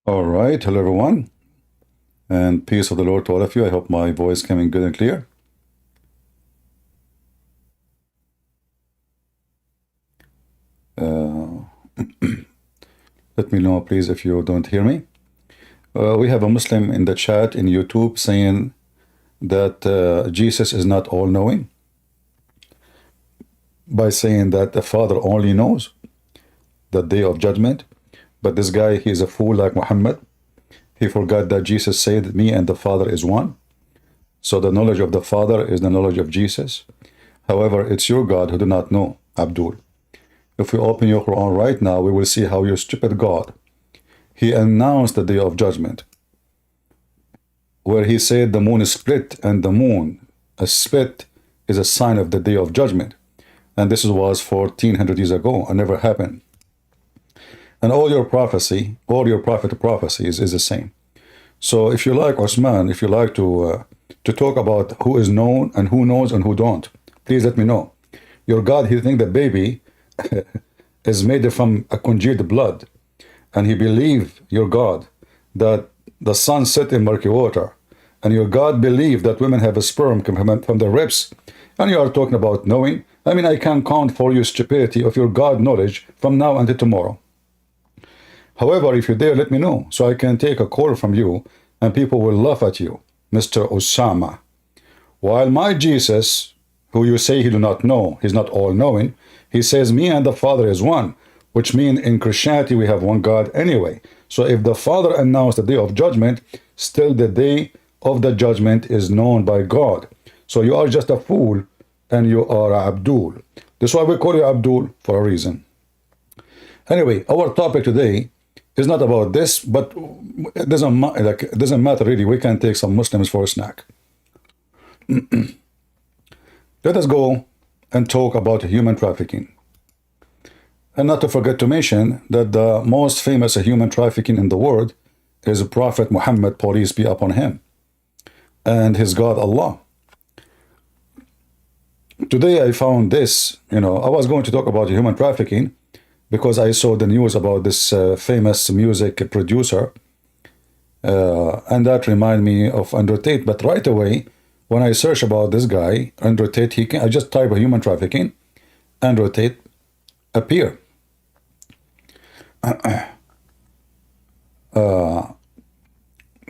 All right, hello everyone, and peace of the Lord to all of you. I hope my voice coming good and clear. Let me know, please, if you don't hear me. We have a Muslim in the chat in YouTube saying that Jesus is not all-knowing, by saying that the Father only knows the day of judgment. But this guy, he is a fool like Muhammad. He forgot that Jesus said, me and the Father is one. So the knowledge of the Father is the knowledge of Jesus. However, it's your God who do not know, Abdul. If we open your Quran right now, we will see how your stupid God, he announced the day of judgment, where he said the moon is split, and the moon, a split, is a sign of the day of judgment. And this was 1400 years ago, and never happened. And all your prophecy, all your prophet prophecies is the same. So if you like, Osman, if you like to talk about who is known and who knows and who don't, please let me know. Your God, he think the baby is made from a congealed blood, and he believe, your God, that the sun set in murky water, and your God believe that women have a sperm from their ribs, and you are talking about knowing. I mean, I can count for your stupidity of your God knowledge from now until tomorrow. However, if you dare, let me know, so I can take a call from you, and people will laugh at you, Mr. Osama. While my Jesus, who you say he do not know, he's not all-knowing, he says, me and the Father is one, which means in Christianity we have one God anyway. So if the Father announced the day of judgment, still the day of the judgment is known by God. So you are just a fool, and you are Abdul. That's why we call you Abdul, for a reason. Anyway, our topic today is not about this, but it doesn't matter really. We can take some Muslims for a snack. Let us go and talk about human trafficking. And not to forget to mention that the most famous human trafficking in the world is Prophet Muhammad, peace be upon him, and his God Allah. Today I found this, I was going to talk about human trafficking because I saw the news about this famous music producer, and that reminded me of Andrew Tate. But right away, when I search about this guy, Andrew Tate, I just type human trafficking, Andrew Tate appear.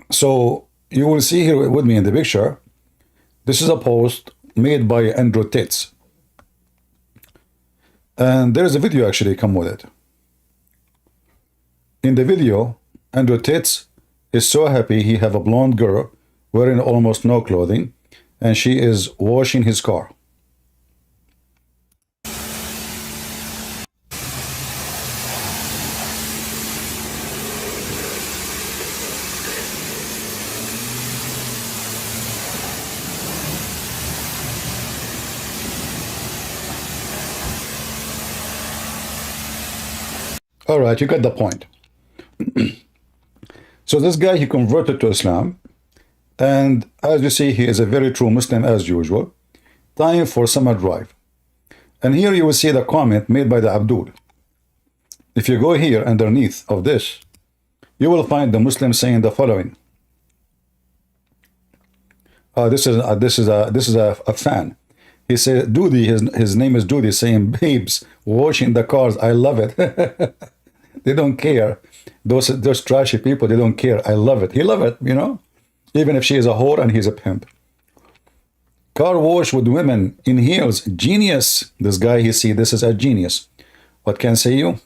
So you will see here with me in the picture, this is a post made by Andrew Tate. And there's a video actually come with it. In the video, Andrew Tate is so happy he have a blonde girl wearing almost no clothing, and she is washing his car. All right, you got the point. So this guy, he converted to Islam, and as you see, he is a very true Muslim as usual. Time for summer drive. And here you will see the comment made by the Abdul. If you go here underneath of this, you will find the Muslim saying the following. This is a fan. He said, Doody, his name is Doody, saying, babes, washing the cars, I love it. They don't care. Those trashy people, they don't care. I love it. He love it, even if she is a whore and he's a pimp. Car wash with women in heels, genius. This guy, he see this is a genius. What can say you,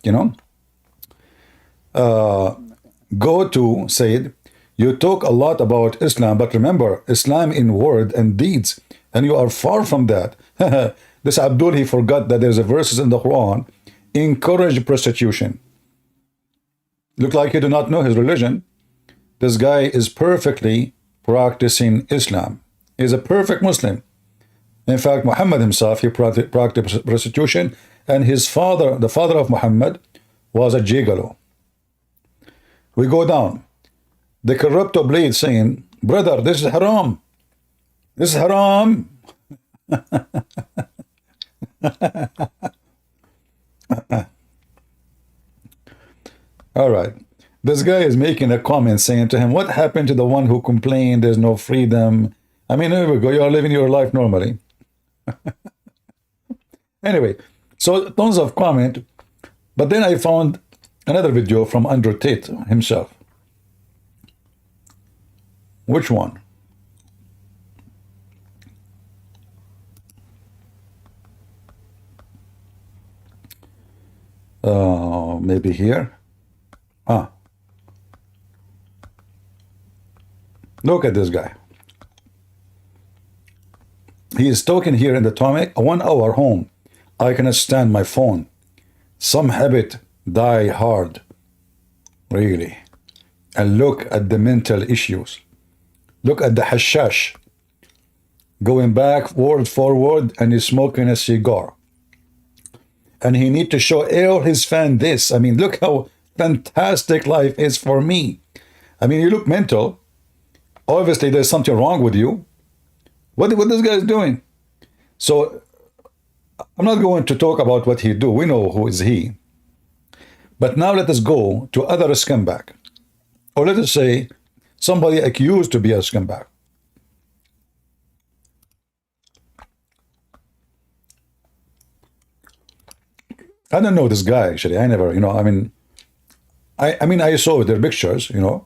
Go to said, you talk a lot about Islam, but remember, Islam in word and deeds, and you are far from that. This Abdul, he forgot that there's a verses in the Quran, encourage prostitution. Look like he do not know his religion. This guy is perfectly practicing Islam. He's a perfect Muslim. In fact, Muhammad himself, he practiced prostitution, and his father, the father of Muhammad, was a gigolo. We go down. The corrupt blade saying, brother, this is haram. This is haram. All right. This guy is making a comment saying to him, what happened to the one who complained there's no freedom? I mean, here we go, you are living your life normally. Anyway, so tons of comment. But then I found another video from Andrew Tate himself. Which one? Maybe here. Look at this guy. He is talking here in the topic. 1 hour home. I cannot stand my phone. Some habit die hard. Really. And look at the mental issues. Look at the hashash. Going backward, forward, and he's smoking a cigar. And he need to show all his fan this. I mean, look how fantastic life is for me. I mean, you look mental. Obviously, there's something wrong with you. What this guy is doing? So, I'm not going to talk about what he do. We know who is he. But now let us go to other scumbag. Or let us say, somebody accused to be a scumbag. I don't know this guy, actually. I never, you know, I mean, I saw their pictures, you know.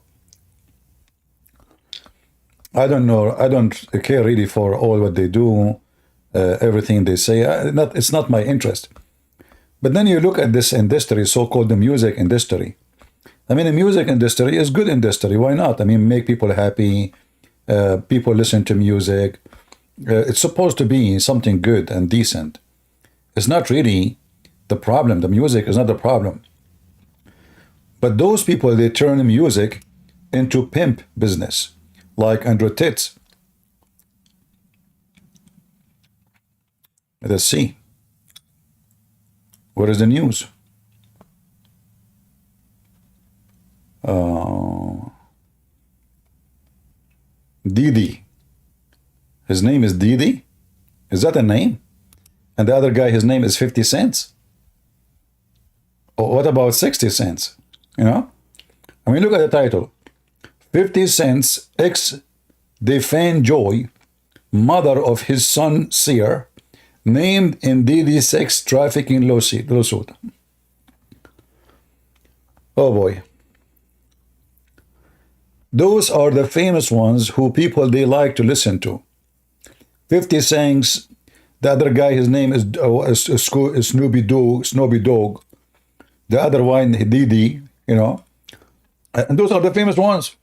I don't know. I don't care really for all what they do, everything they say. It's not my interest. But then you look at this industry, so-called the music industry. I mean, the music industry is good industry. Why not? I mean, make people happy. People listen to music. It's supposed to be something good and decent. It's not really the problem. The music is not the problem. But those people, they turn music into pimp business, like Andrew Tate. Let's see. What is the news? Diddy. His name is Diddy? Is that a name? And the other guy, his name is 50 cents? Or what about 60 cents? You know? I mean, look at the title. 50 cents ex-defend Joy, mother of his son Seer, named in Diddy sex trafficking lawsuit. Oh boy. Those are the famous ones who people they like to listen to. 50 Cents, the other guy, his name is Snoopy Dog. The other one, Diddy, you know. And those are the famous ones.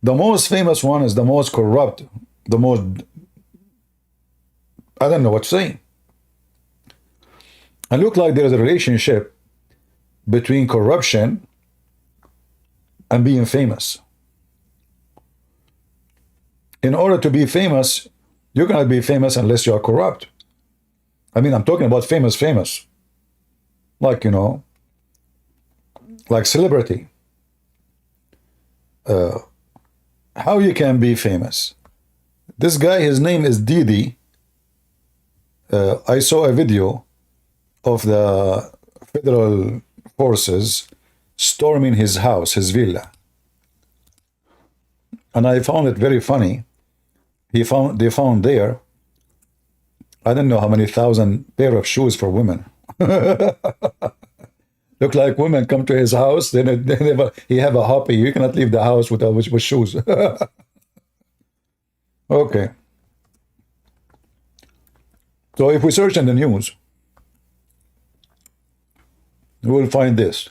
The most famous one is the most corrupt, the most, I don't know what to say. It looks like there is a relationship between corruption and being famous. In order to be famous, you cannot be famous unless you are corrupt. I mean, I'm talking about famous. Like, you know, like celebrity. How you can be famous? This guy, his name is Diddy. I saw a video of the federal forces storming his house, his villa. And I found it very funny. They found there, I don't know how many thousand pair of shoes for women. Look like women come to his house, then he have a hobby. You cannot leave the house with shoes. Okay. So if we search in the news, we will find this.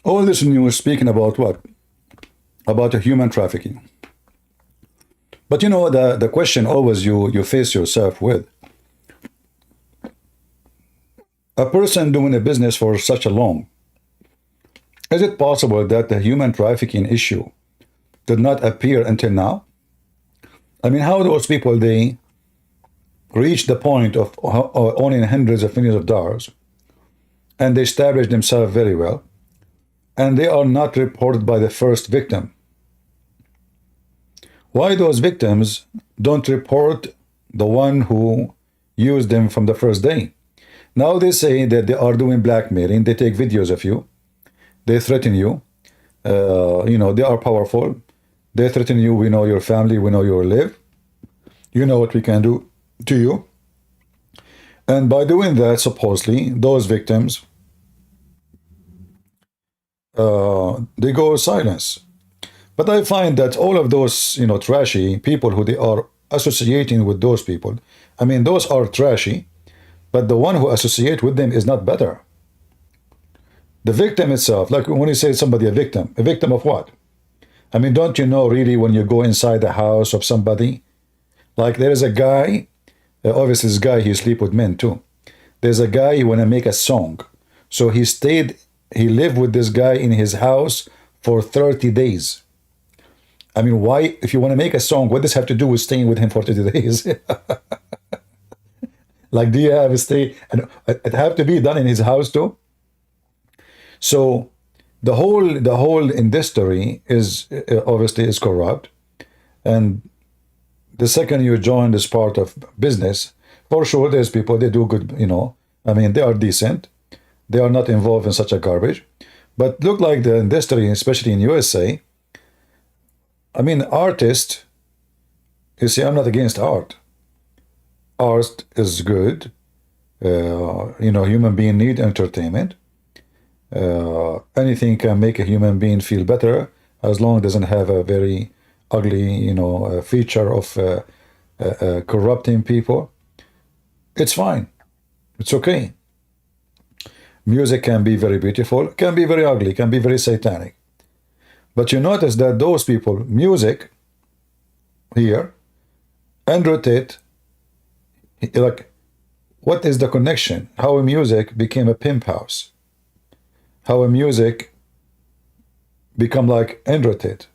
All this news speaking about what? About a human trafficking. But you know, the question always you face yourself with. A person doing a business for such a long, is it possible that the human trafficking issue did not appear until now? I mean, how those people, they reach the point of owning hundreds of millions of dollars, and they establish themselves very well, and they are not reported by the first victim. Why those victims don't report the one who used them from the first day? Now they say that they are doing blackmailing. They take videos of you. They threaten you. You know, they are powerful. They threaten you. We know your family. We know your live. You know what we can do to you. And by doing that, supposedly, those victims, they go silence. But I find that all of those, you know, trashy people who they are associating with those people, I mean, those are trashy, but the one who associate with them is not better. The victim itself, like when you say somebody a victim of what? I mean, don't you know really when you go inside the house of somebody? Like there is a guy, obviously this guy, he sleep with men too. There's a guy, he want to make a song. So he lived with this guy in his house for 30 days. I mean, why, if you want to make a song, what does it have to do with staying with him for 30 days? Like, do you have a stay? And it have to be done in his house too? So the whole industry is obviously is corrupt. And the second you join this part of business, for sure, there's people, they do good, you know. I mean, they are decent. They are not involved in such a garbage. But look like the industry, especially in USA, I mean, artists, you see, I'm not against art. Art is good. You know, human being need entertainment. Anything can make a human being feel better as long as it doesn't have a very ugly, you know, feature of corrupting people. It's fine. It's okay. Music can be very beautiful, can be very ugly, can be very satanic. But you notice that those people, music, here, Andrew Tate, like, what is the connection? How a music became a pimp house? How a music become like Andrew Tate?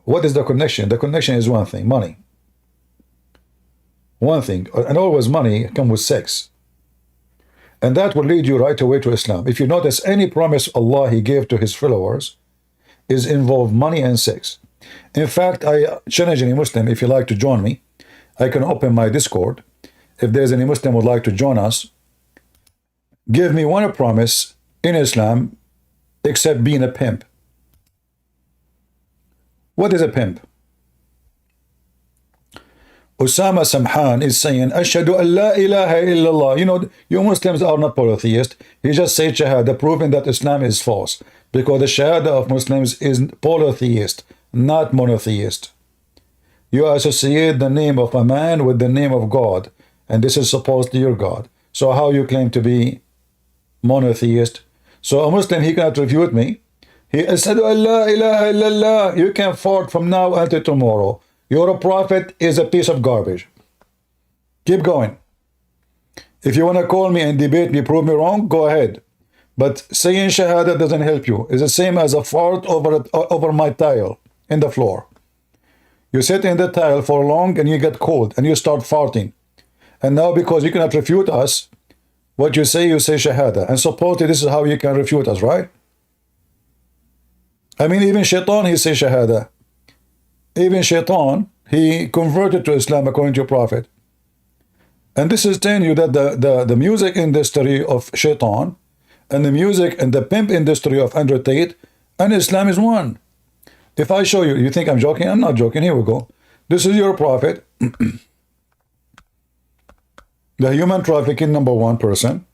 What is the connection? The connection is one thing, money. One thing, and always money comes with sex. And that will lead you right away to Islam. If you notice, any promise Allah He gave to His followers is involve money and sex. In fact, I challenge any Muslim, if you like to join me, I can open my Discord. If there's any Muslim who would like to join us, give me one promise in Islam except being a pimp. What is a pimp? Osama Samhan is saying, Ashhadu an la ilaha illallah. You know, you Muslims are not polytheist. He just said Shahada, proving that Islam is false. Because the Shahada of Muslims is polytheist, not monotheist. You associate the name of a man with the name of God, and this is supposedly your God. So how you claim to be monotheist? So a Muslim, he cannot refute me. He said, La ilaha illallah. You can fart from now until tomorrow. Your prophet is a piece of garbage. Keep going. If you want to call me and debate me, prove me wrong, go ahead. But saying Shahada doesn't help you. It's the same as a fart over my tile in the floor. You sit in the tile for long and you get cold and you start farting. And now because you cannot refute us, what you say Shahada. And supposedly this is how you can refute us, right? I mean, even Shaitan, he says Shahada. Even Shaitan, he converted to Islam according to your prophet. And this is telling you that the music industry of Shaitan and the music and the pimp industry of Andrew Tate and Islam is one. If I show you, you think I'm joking? I'm not joking. Here we go. This is your prophet. The human trafficking #1 person.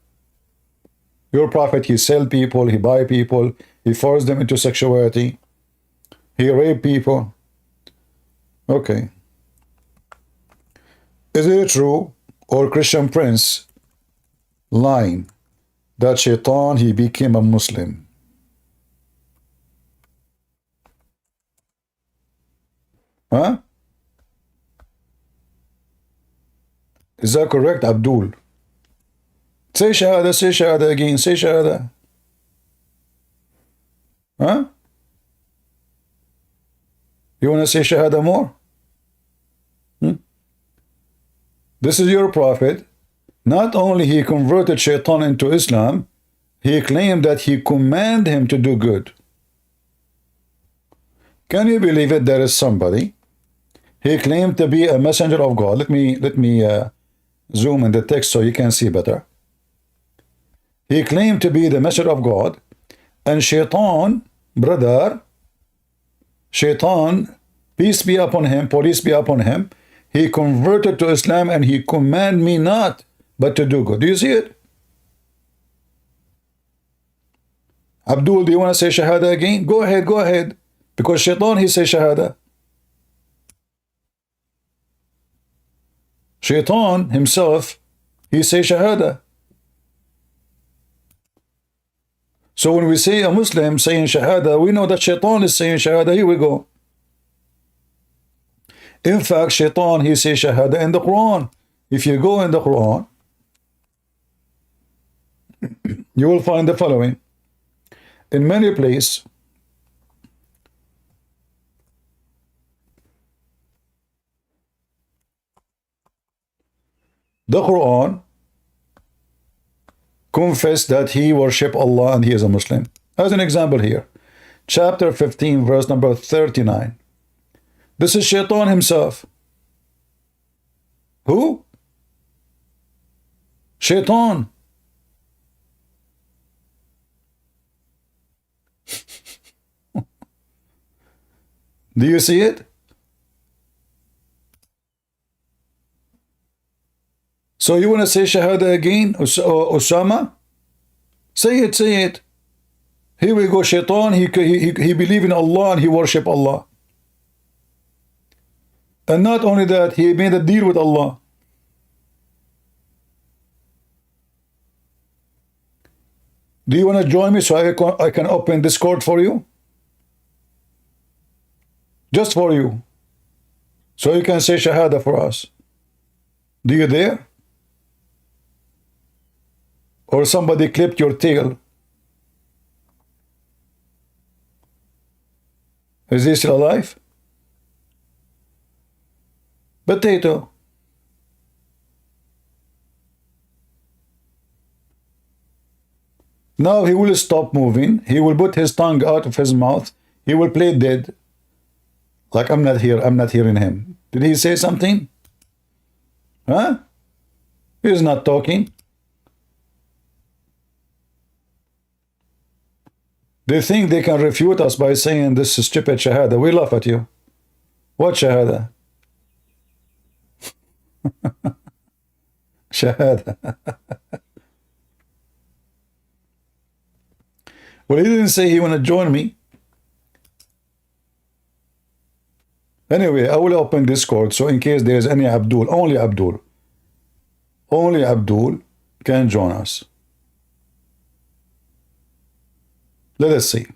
Your prophet, he sell people, he buy people, he force them into sexuality, he rape people. Okay. Is it true, or Christian Prince lying, that Shaitan, he became a Muslim? Huh? Is that correct, Abdul? Say Shahada again, say Shahada. Huh? You want to say Shahada more? This is your prophet. Not only he converted shaitan into Islam, he claimed that he commanded him to do good. Can you believe it? There is somebody. He claimed to be a messenger of God. Let me zoom in the text so you can see better. He claimed to be the messenger of God, and shaitan, brother, shaitan, peace be upon him, police be upon him, he converted to Islam and he commanded me not but to do good. Do you see it? Abdul, do you want to say Shahada again? Go ahead, go ahead. Because shaitan, he says Shahada. Shaitan himself, he says Shahada. So when we say a Muslim saying Shahada, we know that shaitan is saying Shahada. Here we go. In fact, shaitan, he says Shahada in the Quran. If you go in the Quran, you will find the following. In many places, the Quran confessed that he worship Allah and he is a Muslim. As an example here, chapter 15, verse number 39. This is shaitan himself. Who? Shaitan. Do you see it? So you want to say Shahada again, Osama? Say it, say it. Here we go, shaitan, he believe in Allah and he worship Allah. And not only that, he made a deal with Allah. Do you want to join me so I can open Discord for you? Just for you. So you can say Shahada for us. Do you dare? Or somebody clipped your tail. Is he still alive? Potato. Now he will stop moving. He will put his tongue out of his mouth. He will play dead. Like I'm not here. I'm not hearing him. Did he say something? Huh? He's not talking. They think they can refute us by saying this is stupid Shahada. We laugh at you. What Shahada? Shahada. Well, he didn't say he want to join me. Anyway, I will open Discord, so in case there's any Abdul, only Abdul can join us. Let us see.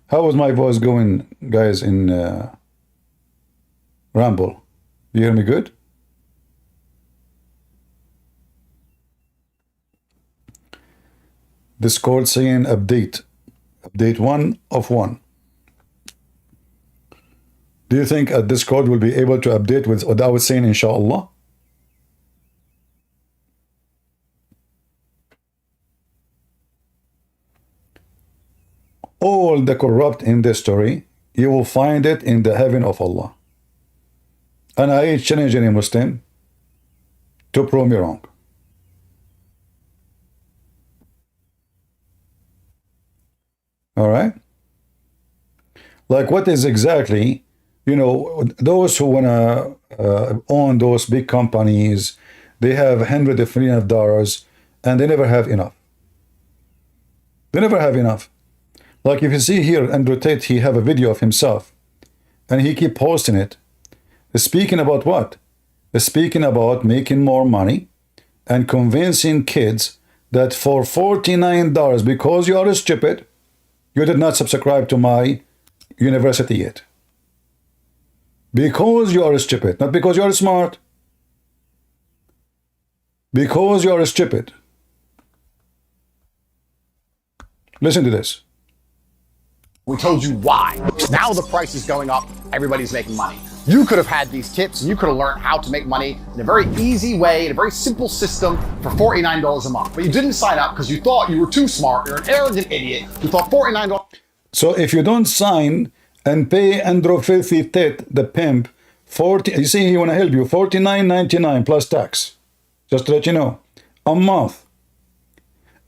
How was my voice going, guys, in Ramble? Do you hear me good? Discord saying update 1 of 1. Do you think Discord will be able to update without saying inshallah? All the corrupt in this story, you will find it in the heaven of Allah. And I challenge any Muslim to prove me wrong. All right? Like what is exactly, you know, those who want to own those big companies, they have hundreds of millions of dollars and they never have enough. They never have enough. Like if you see here, Andrew Tate, he have a video of himself and he keep posting it. Speaking about what? Speaking about making more money and convincing kids that for $49, because you are stupid, you did not subscribe to my university yet. Because you are stupid, not because you are smart. Because you are stupid. Listen to this. We told you why. Now the price is going up. Everybody's making money. You could have had these tips and you could have learned how to make money in a very easy way, in a very simple system for $49 a month. But you didn't sign up because you thought you were too smart. You're an arrogant idiot who thought $49. So if you don't sign and pay Andrew Filthy Tate, the pimp, 40, you see, he want to help you, $49.99 plus tax. Just to let you know, a month.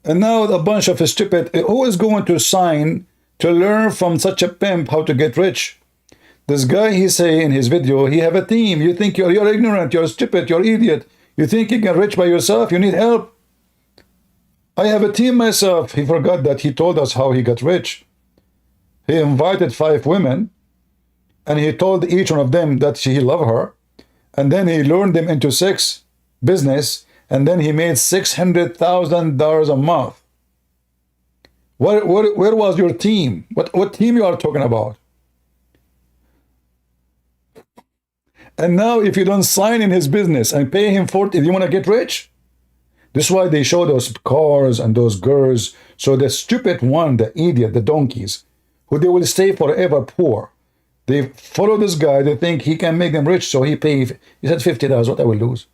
And now a bunch of stupid, who is going to sign to learn from such a pimp how to get rich? This guy, he say in his video, he have a team. You think you're ignorant, you're stupid, you're idiot. You think you get rich by yourself, you need help. I have a team myself. He forgot that he told us how he got rich. He invited 5 women, and he told each one of them that he loved her. And then he lured them into sex business, and then he made $600,000 a month. Where was your team? What team you are talking about? And now if you don't sign in his business and pay him 40, you want to get rich? This is why they show those cars and those girls. So the stupid one, the idiot, the donkeys, who they will stay forever poor. They follow this guy, they think he can make them rich, so he said $50, what I will lose?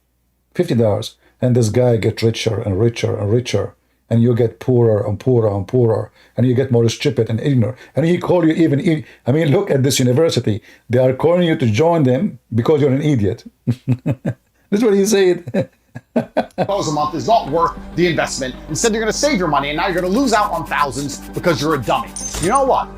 $50. And this guy get richer and richer and richer. And you get poorer and poorer and poorer, and you get more stupid and ignorant. And he call you even, I mean, look at this university. They are calling you to join them because you're an idiot. That's what he said. A month is not worth the investment. Instead, you're going to save your money, and now you're going to lose out on thousands because you're a dummy. You know what?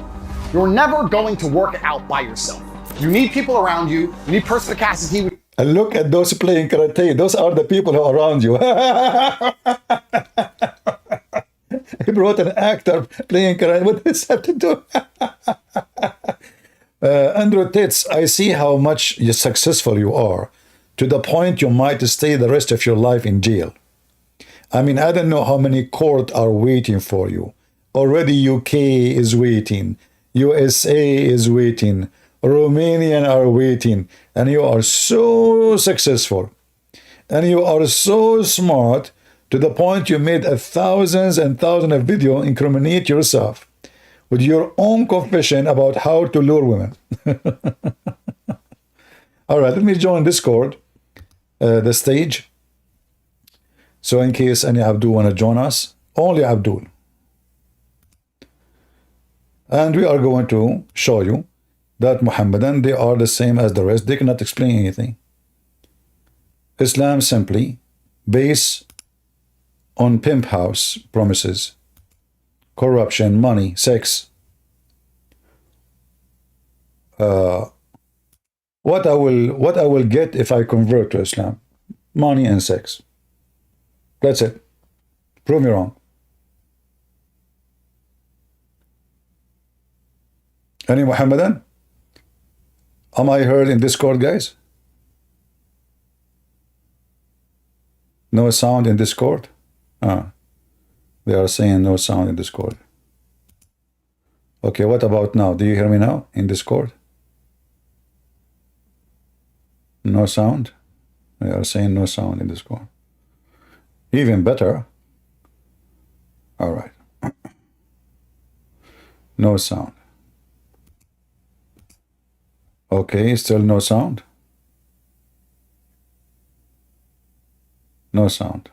You're never going to work it out by yourself. You need people around you. You need perspicacity. And look at those playing karate. Those are the people who are around you. He brought an actor playing karate. What does this have to do? Andrew Tate, I see how much successful you are, to the point you might stay the rest of your life in jail. I mean, I don't know how many courts are waiting for you. Already UK is waiting. USA is waiting. Romanian are waiting. And you are so successful. And you are so smart, to the point you made thousands and thousands of videos incriminate yourself with your own confession about how to lure women. All right, let me join Discord, the stage. So in case any Abdul want to join us, only Abdul. And we are going to show you that Mohammedan, they are the same as the rest. They cannot explain anything. Islam simply based on pimp house promises, corruption, money, sex. What I will get if I convert to Islam? Money and sex. That's it. Prove me wrong. Any Mohammedan? Am I heard in Discord, guys? No sound in Discord? They are saying no sound in Discord. Okay, what about now? Do you hear me now in Discord? No sound? They are saying no sound in Discord. Even better. All right. No sound. Okay, still no sound. No sound.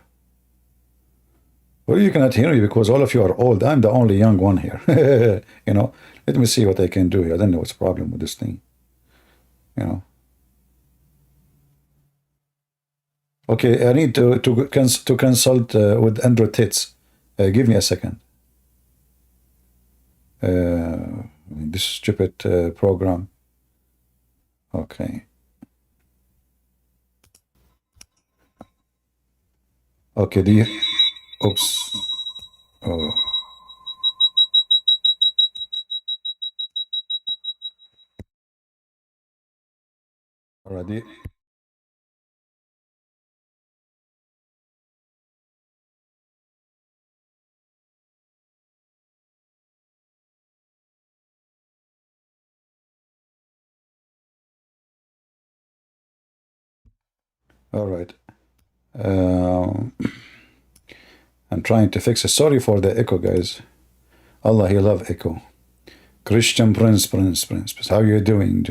Well, you cannot hear me because all of you are old. I'm the only young one here. You know, let me see what I can do here. I don't know what's the problem with this thing. You know. Okay, I need to consult with Andrew Tate. Give me a second. This stupid program. Okay. Okay, do you... Oops. Oh. Alrighty. All right. I'm trying to fix it. Sorry for the echo, guys. Allah, He love echo. Christian Prince. How you doing?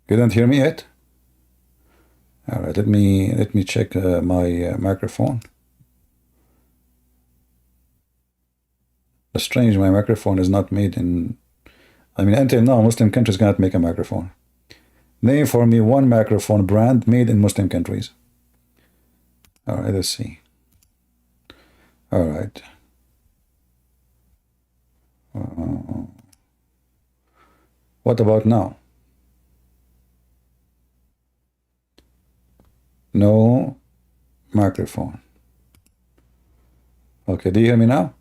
You don't hear me yet? All right, let me check my microphone. It's strange, my microphone is not made in... I mean, until now, Muslim countries cannot make a microphone. Name for me one microphone brand made in Muslim countries. All right, let's see. All right. What about now? No microphone. Okay, do you hear me now?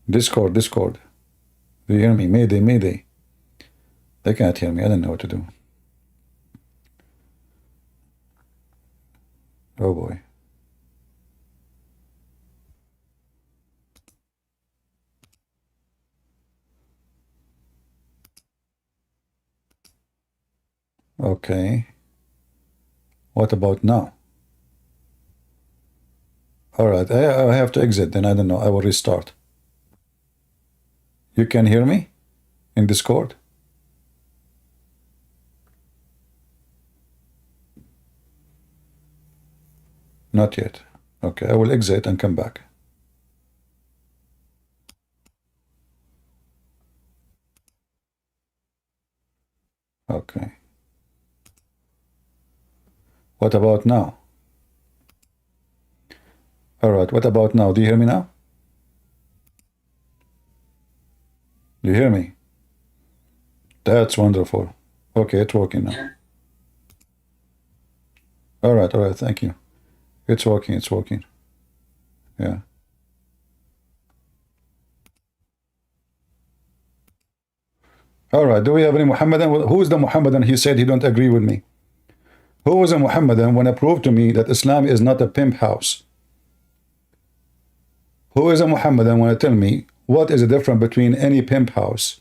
Discord. Do you hear me? Mayday. They can't hear me. I don't know what to do. Oh boy. Okay. What about now? All right, I have to exit, then I don't know. I will restart. You can hear me in Discord? Not yet. Okay, I will exit and come back. Okay. What about now? All right, what about now? Do you hear me now? Do you hear me? That's wonderful. Okay, it's working now. All right, thank you. It's working. Yeah. All right, do we have any Muhammadan? Who is the Muhammadan? He said he don't agree with me. Who was a Muhammadan when approved to me that Islam is not a pimp house? Who is a Muhammadan when tell me what is the difference between any pimp house,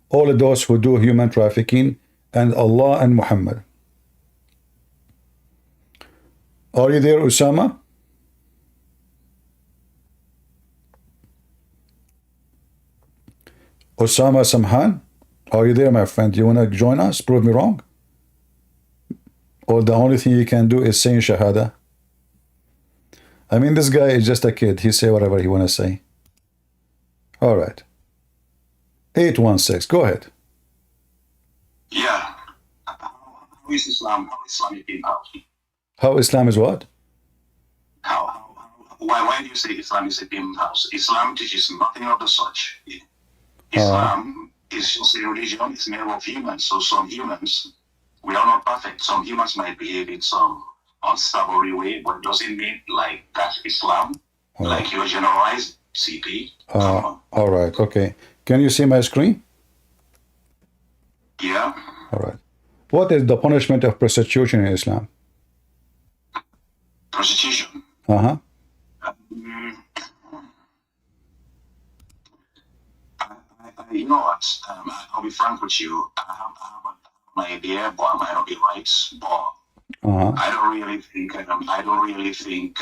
all of those who do human trafficking, and Allah and Muhammad? Are you there, Usama? Osama Samhan? Are you there, my friend? You want to join us? Prove me wrong? Or the only thing you can do is saying Shahada? I mean, this guy is just a kid. He say whatever he want to say. All right. 816, go ahead. Yeah. How is Islam? How Islam is being out? How Islam is what? Why do you say Islam is a pimp house? Islam teaches nothing of the such. Islam is just a religion. It's made of humans. So some humans, we are not perfect. Some humans might behave in some unsavory way, but doesn't mean like that's Islam. Like you generalize CP. All right, okay. Can you see my screen? Yeah. All right. What is the punishment of prostitution in Islam? Prostitution. You know what? I'll be frank with you. I have an idea, but I might not be right. But I don't really think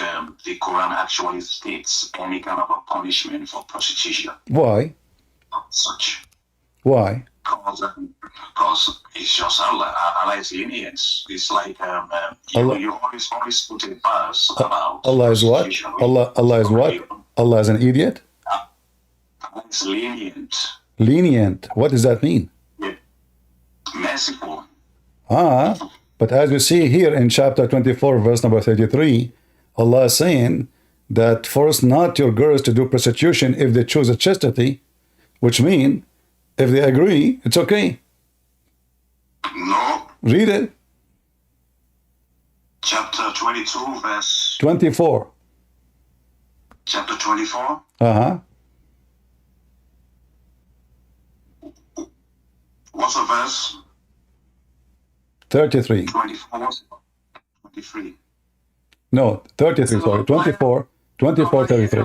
the Quran actually states any kind of a punishment for prostitution. Why? Such. Why? Because it's just Allah is lenient. It's like you always put a verse about Allah is what? Allah is what? Allah is an idiot? Allah is lenient. Lenient. What does that mean? Yeah. Merciful. But as we see here in chapter 24, verse number 33, Allah is saying that force not your girls to do prostitution if they choose a chastity, which means if they agree, it's okay. No. Read it. Chapter 22, verse 24. Chapter 24. What's the verse? 33. 24. 23. No, 33, sorry. 24, 33.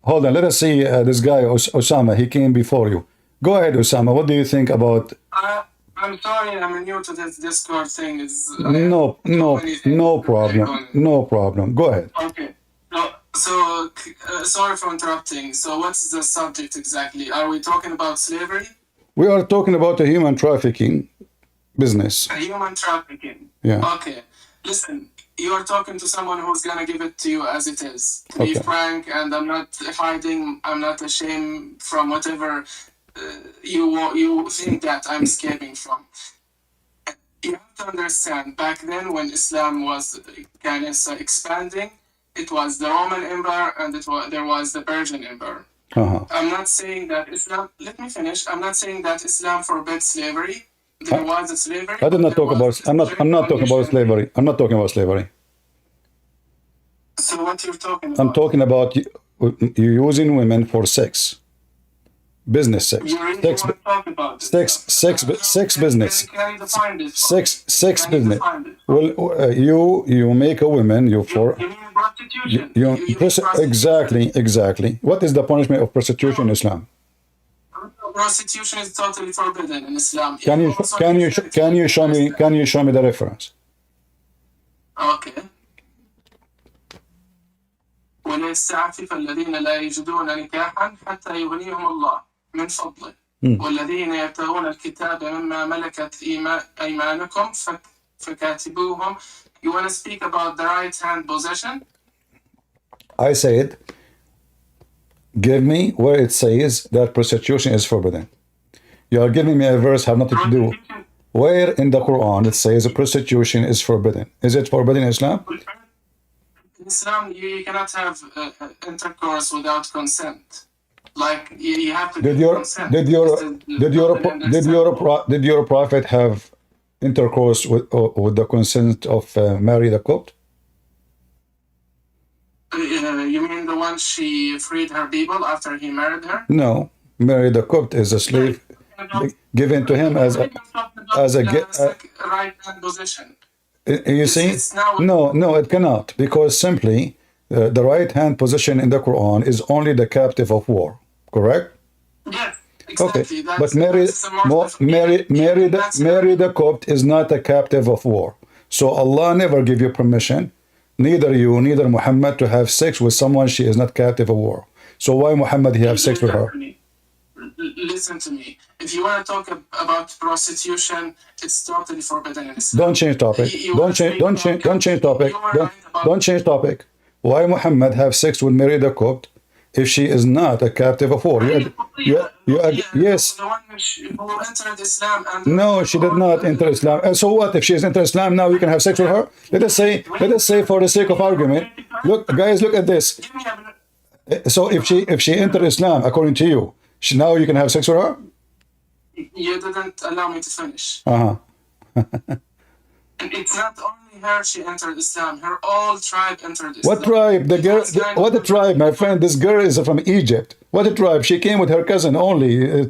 Hold on, let us see this guy, Osama. He came before you. Go ahead, Osama. What do you think about... I'm sorry, I'm new to this Discord thing. No problem. No problem. Go ahead. Okay. So, sorry for interrupting. So, what's the subject exactly? Are we talking about slavery? We are talking about a human trafficking business. A human trafficking. Yeah. Okay. Listen, you are talking to someone who's gonna give it to you as it is. To be frank, and I'm not hiding. I'm not ashamed from whatever you think that I'm escaping from. You have to understand, back then when Islam was kind of expanding, it was the Roman Empire and there was the Persian Empire. I'm not saying that Islam, let me finish. I'm not saying that Islam forbids slavery. There was a slavery. I did not talk about, I'm not talking about slavery. I'm not talking about slavery. So what you're talking about? I'm talking about you using women for sex. Business sex. You really want to talk about this Sex business. Can you define this? Sex Can you business. define this? Well, you make a woman, you mean prostitution? Exactly. What is the punishment of prostitution in Islam? Prostitution is totally forbidden in Islam. Can you show me the reference? Okay. وليستعفف الذين لا يجدون نكاحا حتى يغنيهم الله من فضله والذين يبتغون الكتاب مما ملكت أيمانكم فكاتبوهم. You want to speak about the right hand possession? I said, give me where it says that prostitution is forbidden. You are giving me a verse have nothing to do. Where in the Quran it says prostitution is forbidden? Is it forbidden in Islam? In Islam, you cannot have intercourse without consent. Like you have to consent. Did your prophet have intercourse with the consent of Mary the Copt? You mean the one she freed her people after he married her? No, Mary the Copt is a slave given to him as a right hand position. You see? No, it cannot, because simply the right hand position in the Quran is only the captive of war. Correct? Yes, exactly. Okay, but Mary the Copt is not a captive of war. So Allah never give you permission, neither you, neither Muhammad, to have sex with someone she is not captive of war. So why Muhammad he have sex with her? Listen to me. If you want to talk about prostitution, it's totally forbidden in Islam. Don't change topic. Don't change topic. Why Muhammad have sex with Mary the Copt if she is not a captive of war? Yes. The one who entered Islam and no, she did not enter Islam. And so what? If she is entered Islam now, you can have sex with her? Let us say for the sake of argument. Look, guys, look at this. So if she entered Islam according to you, now you can have sex with her? You didn't allow me to finish. It's not only her she entered Islam, her whole tribe entered Islam. What tribe? What a tribe, my friend? This girl is from Egypt. What a tribe? She came with her cousin only.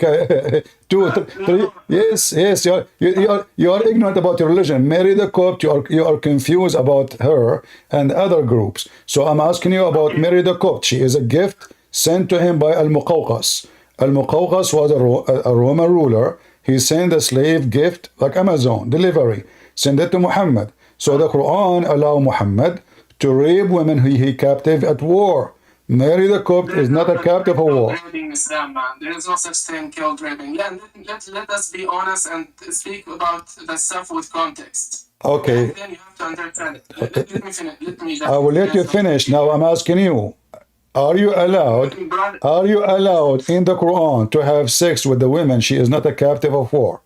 Three. Yes. You are ignorant about your religion. Mary the Copt, you are confused about her and other groups. So I'm asking you about Mary the Copt. She is a gift sent to him by Al-Muqawqas. Al-Muqawqas was a Roman ruler. He sent a slave gift like Amazon delivery. Send it to Muhammad. So the Quran allow Muhammad to rape women he captive at war. Mary the Copt is not a captive of war. Islam, man. There is no such thing called raping. Let us be honest and speak about the stuff with context. Okay. And then you have to understand it. Let me finish. I will let you finish. Now I'm asking you. Are you allowed in the Quran to have sex with the women she is not a captive of war?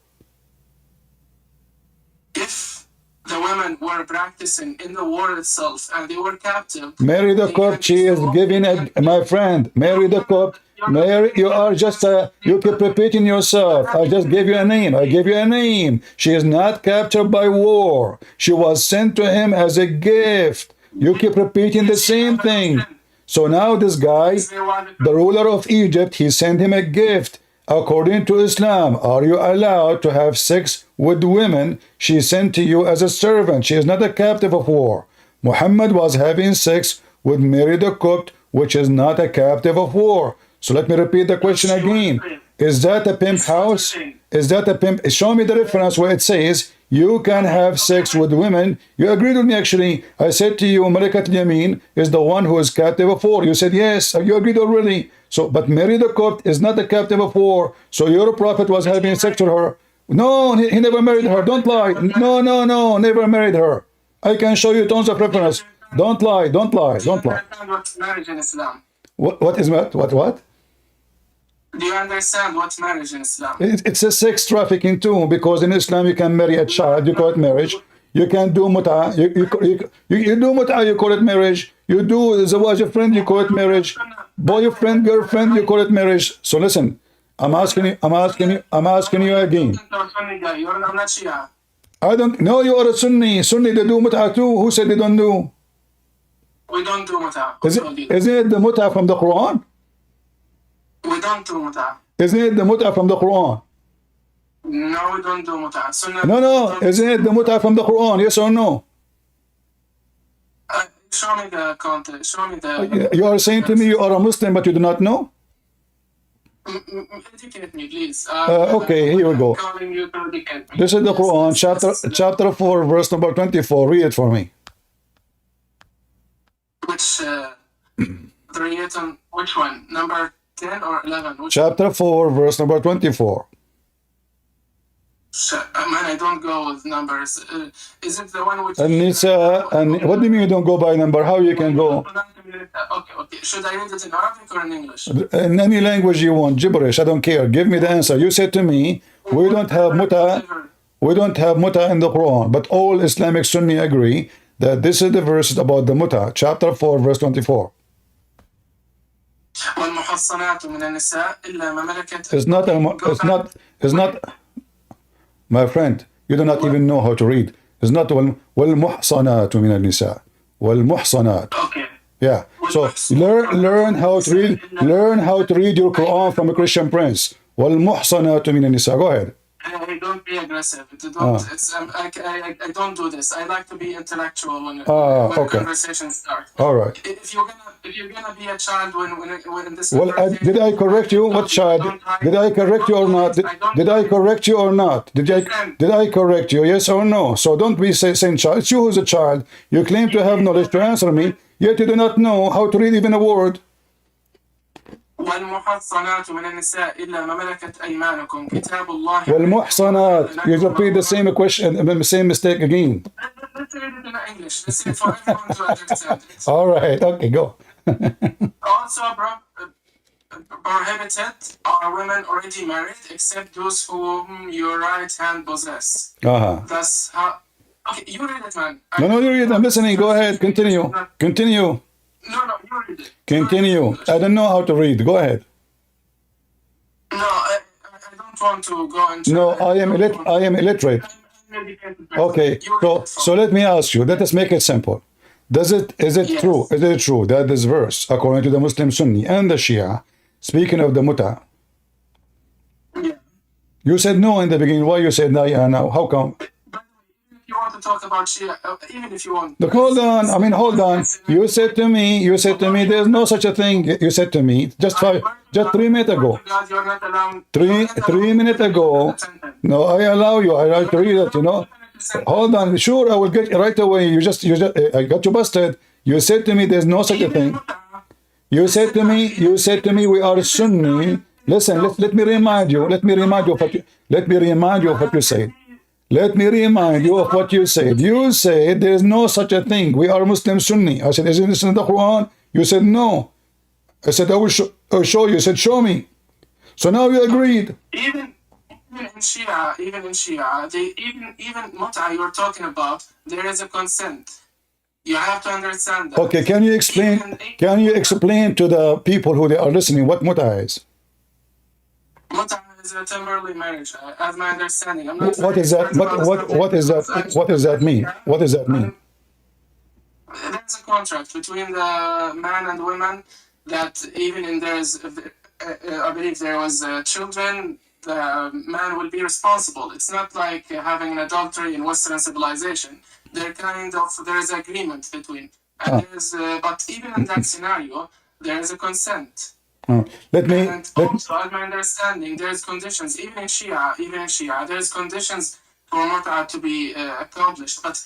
If the women were practicing in the war itself and they were captive, Mary the Copt, she is giving my friend, Mary the Copt, Mary, you are just you keep repeating yourself. I just gave you a name. She is not captured by war. She was sent to him as a gift. You keep repeating the same thing. So now this guy, the ruler of Egypt, he sent him a gift. According to Islam, are you allowed to have sex with women she sent to you as a servant? She is not a captive of war. Muhammad was having sex with Mary the Copt, which is not a captive of war. So let me repeat the question again. Is that a pimp house? Is that a pimp? Show me the reference where it says you can have sex with women. You agreed with me actually. I said to you, Malakat Yamin is the one who is captive of war. You said yes. You agreed already. So, but Mary the Copt is not a captive of war. So your prophet was having sex with her. No, he never married her. Don't lie. No, no, no, never married her. I can show you tons of reference. Don't lie. Don't lie. Don't lie. What's marriage in Islam? What is that? What? Do you understand what's marriage in Islam? It's a sex trafficking too, because in Islam you can marry a child, you call it marriage. You can do mut'a, you do mut'a, you call it marriage. You do zawaj a friend, you call it marriage. Boyfriend, girlfriend, you call it marriage. So listen, I'm asking you again. I'm not Shia. I don't know, you are a Sunni. Sunni, they do mut'a too. Who said they don't do? We don't do mut'a. Is it the mut'a from the Quran? We don't do mut'a. Isn't it the mut'a from the Quran? No, we don't do mut'a. No. Isn't it the mut'a from the Quran? Yes or no? Show me the content. Show me the... You are saying to me you are a Muslim, but you do not know? Educate me, please. Okay, here we go. Calling you to educate me. This is the Quran, chapter 4, verse number 24. Read it for me. Which which one? Number 10 or 11? Chapter 4, verse number 24. Man, I don't go with numbers. Is it the one which... An-Nisa, what do you mean you don't go by number? How you can go? Okay. Should I read it in Arabic or in English? In any language you want, gibberish, I don't care. Give me the answer. You said to me, we don't have mut'a in the Quran, but all Islamic Sunni agree that this is the verse about the mut'a, chapter 4, verse 24. It's not, my friend, you do not even know how to read. It's not وَالْمُحْصَنَاتُ مِنَ النِّسَاءِ وَالْمُحْصَنَاتُ. Okay. Yeah. So learn how to read your Quran from a Christian prince. وَالْمُحْصَنَاتُ مِنَ النِّسَاءِ. Go ahead. Don't be aggressive. I don't do this. I like to be intellectual when conversations start. All right. If you're gonna be a child when this... Well, did I correct you? What child? Did I correct you or not? Did I correct you or not? Did I correct you? Yes or no? So don't be saying child. It's you who's a child. You claim to have knowledge to answer me, yet you do not know how to read even a word. والمحصنات من النساء إلا ما ملكت أيمانكم كتاب الله. والمحصنات. You repeat the same question, the same mistake again. Let's read it in English. Let's see for everyone to understand it. All right. Okay, go. Also prohibited are women already married, except those whom your right hand possess. That's how. Okay, you read it, man. No, you read it. I'm listening. Go ahead. Continue. No, you read it. Continue. I don't know how to read. Go ahead. No, I don't want to go into... No, I am illiterate. Okay, so let me ask you. Let us make it simple. Is it true that this verse, according to the Muslim Sunni and the Shia, speaking of the mut'a? Yeah. You said no in the beginning. Why you said now? How come? You want to talk about Shia, even if you want. Look, hold on. You said to me, there's no such a thing. You said to me just 3 minutes ago. 3 minutes ago. No, I allow you. I like to read it. Hold on. Sure, I will get right away. I got you busted. You said to me, there's no such a thing. You said to me, we are Sunni. Listen, let me remind you. Let me remind you of what you said. Let me remind you of what you said. You said there is no such a thing. We are Muslim Sunni. I said, isn't this in the Quran? You said no. I said, I will show you. You said, show me. So now you agreed. Even in Shia, even mut'a you're talking about, there is a consent. You have to understand that. Okay, can you explain to the people who they are listening what mut'a is? Mut'a is a temporary marriage, as my understanding. What is that? What does that mean? What does that mean? There's a contract between the man and woman that even in I believe there was children, the man will be responsible. It's not like having an adultery in Western civilization. There is agreement between. And but even in that scenario, there is a consent. Let me. And also, as my understanding, there's conditions, even in Shia, there's conditions for mut'a to be accomplished. But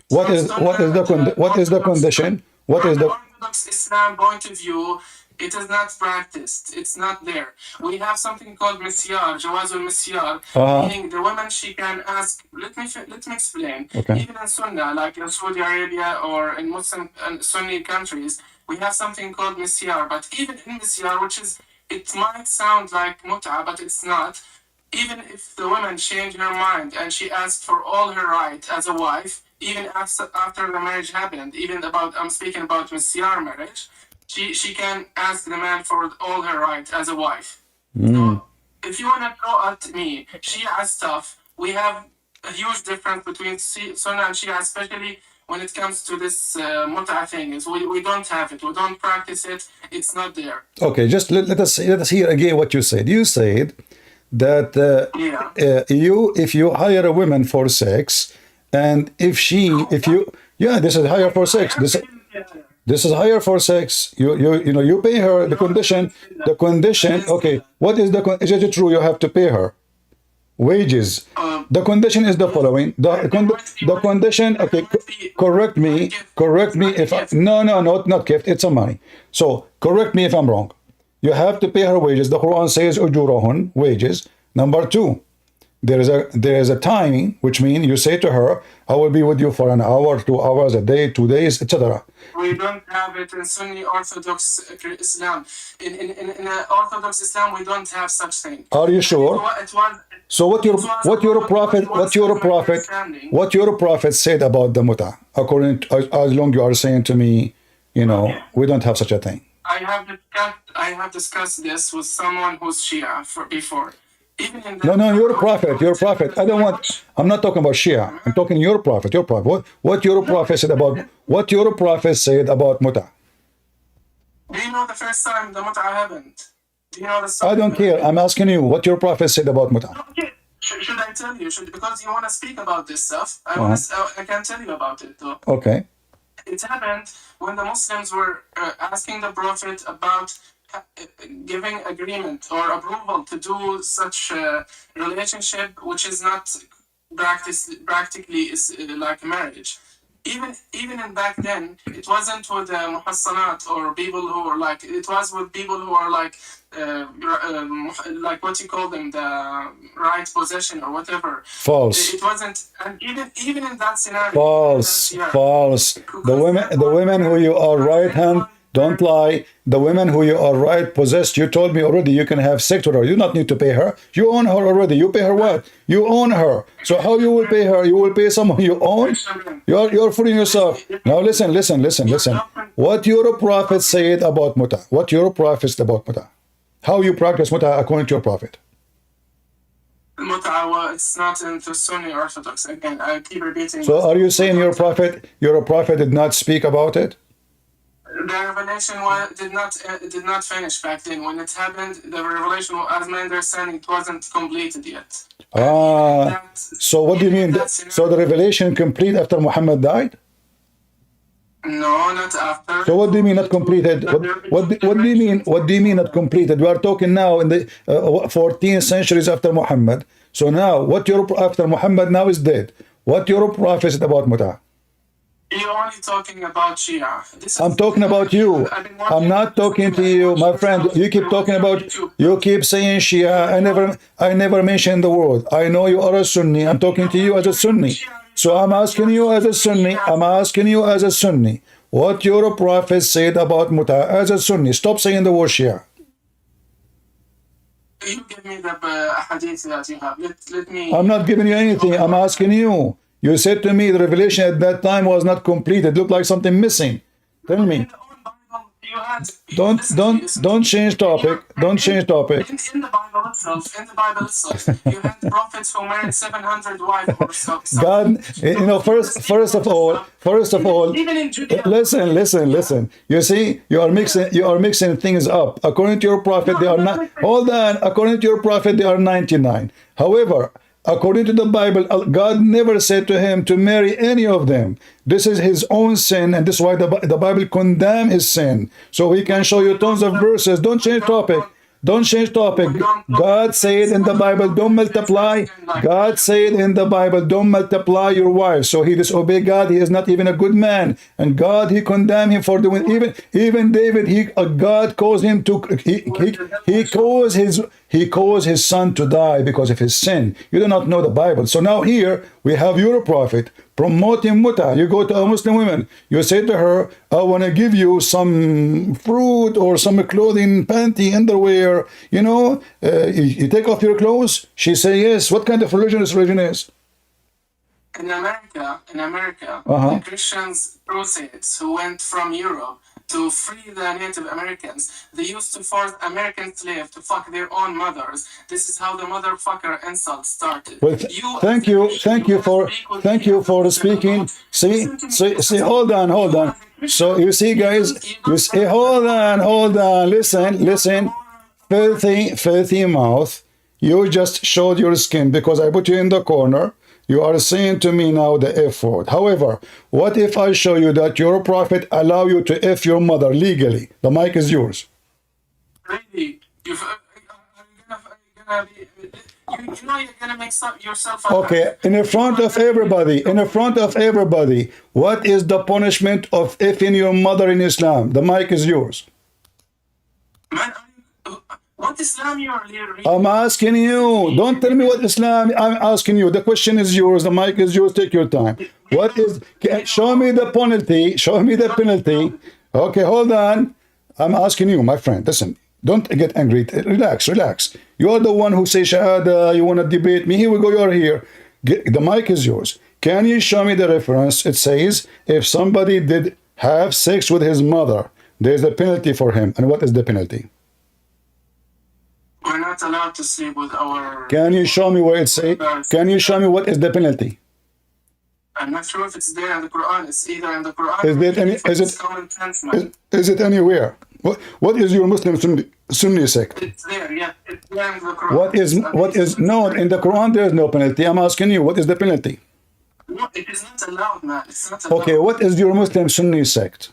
What is the condition? What is the Orthodox Islam point of view? It is not practiced. It's not there. We have something called misyar, jawazul misyar, meaning the woman, she can ask. Let me explain. Okay. Even in Sunnah, like in Saudi Arabia or in Muslim and Sunni countries, we have something called misyar. But even in misyar, it might sound like mut'a, but it's not. Even if the woman changed her mind and she asked for all her right as a wife, even after the marriage happened, I'm speaking about misyar marriage. She can ask the man for all her right as a wife. So if you want to throw at me Shia stuff, we have a huge difference between Sunnah and Shia, especially when it comes to this mut'a thing. We don't have it. We don't practice it. It's not there. Okay, just let us hear again what you said. You said that if you hire a woman for sex, and this is hire for sex. This is hire for sex. You pay her the condition. Okay, what is is it true you have to pay her wages? The condition is the following. The condition. Okay, correct me if not gift. It's a money. So correct me if I'm wrong. You have to pay her wages. The Quran says ujurahun, wages. Number 2. There is a timing, which means you say to her, I will be with you for an hour, 2 hours, a day, 2 days, etc. We don't have it in Sunni Orthodox Islam. In Orthodox Islam, we don't have such thing. Are you sure? So what your prophet said about the muta, according to, as long you are saying to me, we don't have such a thing. I have discussed this with someone who's Shia before. No, your prophet. I'm not talking about Shia. I'm talking your prophet. What your prophet said about muta? Do you know the first time the muta happened? Do you know the story? I don't care. I'm asking you what your prophet said about muta. Okay. Should I tell you? Because you want to speak about this stuff, I can tell you about it though. Okay. It happened when the Muslims were asking the Prophet about giving agreement or approval to do such a relationship which is not practically is like marriage. Even in back then, it wasn't with muhassanat or people who were like, it was with people who are like what you call them, the right possession or whatever. False. It wasn't, and even in that scenario. False. The women who you are right hand. Don't lie. The women who you are right possessed, you told me already you can have sex with her. You do not need to pay her. You own her already. You pay her what? You own her. So how you will pay her? You will pay someone you own? You're fooling yourself. Now listen. What your prophet said about muta. What your prophet said about muta. How you practice muta according to your prophet. Muta, it's not in the Sunni Orthodox. Again, I keep repeating. So are you saying your prophet did not speak about it? The revelation did not finish back then. When it happened, the revelation, as my understanding, it wasn't completed yet. So what do you mean? So the revelation complete after Muhammad died? No, not after. So what do you mean not completed? What do you mean? What do you mean not completed? We are talking now in the 14 centuries after Muhammad. So now, after Muhammad now is dead? What your prophet said about muta? You're only talking about Shia. I'm talking about you. I'm not talking to you, my friend. You keep talking about. You keep saying Shia. I never mentioned the word. I know you are a Sunni. I'm talking to you as a Sunni. So I'm asking you as a Sunni. What your prophet said about muta as a Sunni. Stop saying the word Shia. You give me the hadith that you have. Let me. I'm not giving you anything. I'm asking you. You said to me the revelation at that time was not complete. It looked like something missing. Tell me. Don't change topic. Don't change topic. In the Bible itself, you had prophets who married 700 wives or something. God, first of all, listen. You see, you are mixing things up. According to your prophet, they are not. Hold on. According to your prophet, they are 99. However, According to the Bible, God never said to him to marry any of them. This is his own sin, and this is why the Bible condemns his sin. So he can show you tons of verses. Don't change topic. Don't change topic. God said in the Bible, don't multiply. God said in the Bible, don't multiply your wives. So he disobeyed God. He is not even a good man. And God, he condemned him for doing, even David, God caused him to, he caused his son to die because of his sin. You do not know the Bible. So now here we have your prophet promoting muta. You go to a Muslim woman, you say to her, I want to give you some fruit or some clothing, panty, underwear, you know, you take off your clothes. She say yes. What kind of religion this religion is? In America, the Christians crusades who went from Europe to free the Native Americans, they used to force American slaves to fuck their own mothers. This is how the motherfucker insult started. Well, thank you for speaking. See, hold on. So you see, guys, you see, hold on, listen, filthy mouth. You just showed your skin because I put you in the corner. You are saying to me now the F word. However, what if I show you that your prophet allow you to F your mother legally? The mic is yours. Really? You know you're gonna make yourself up. Okay, in front of everybody, what is the punishment of Fing your mother in Islam? The mic is yours. Man, what Islam you are reading? I'm asking you. Don't tell me what Islam. I'm asking you. The question is yours. The mic is yours. Take your time. What is? Show me the penalty. Show me the penalty. Okay, hold on. I'm asking you, my friend. Listen. Don't get angry. Relax. You are the one who say Shahada. You want to debate me. Here we go. You're here. The mic is yours. Can you show me the reference? It says if somebody did have sex with his mother, there's a penalty for him. And what is the penalty? We're not allowed to sleep with our... Can you show me where it says? Can you show me what is the penalty? I'm not sure if it's there in the Quran. It's either in the Quran is it anywhere? What is your Muslim Sunni sect? It's there, yeah. It's there in the Quran. What is no, in the Quran there is no penalty. I'm asking you, what is the penalty? No, it is not allowed, man. It's not allowed. Okay, what is your Muslim Sunni sect?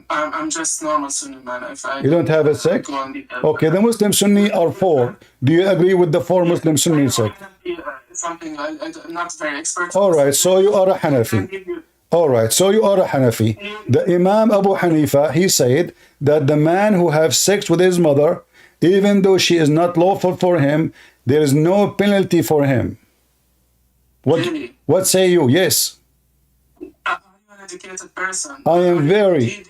I'm just normal Sunni, man. You don't have a sect? Okay, the Muslim Sunni are four. Do you agree with the four Muslim Sunni sect? Something I'm not very expert. All right, so you are a Hanafi. All right, so you are a Hanafi. The Imam Abu Hanifa, he said that the man who have sex with his mother, even though she is not lawful for him, there is no penalty for him. What say you? Yes. Educated person. I am very.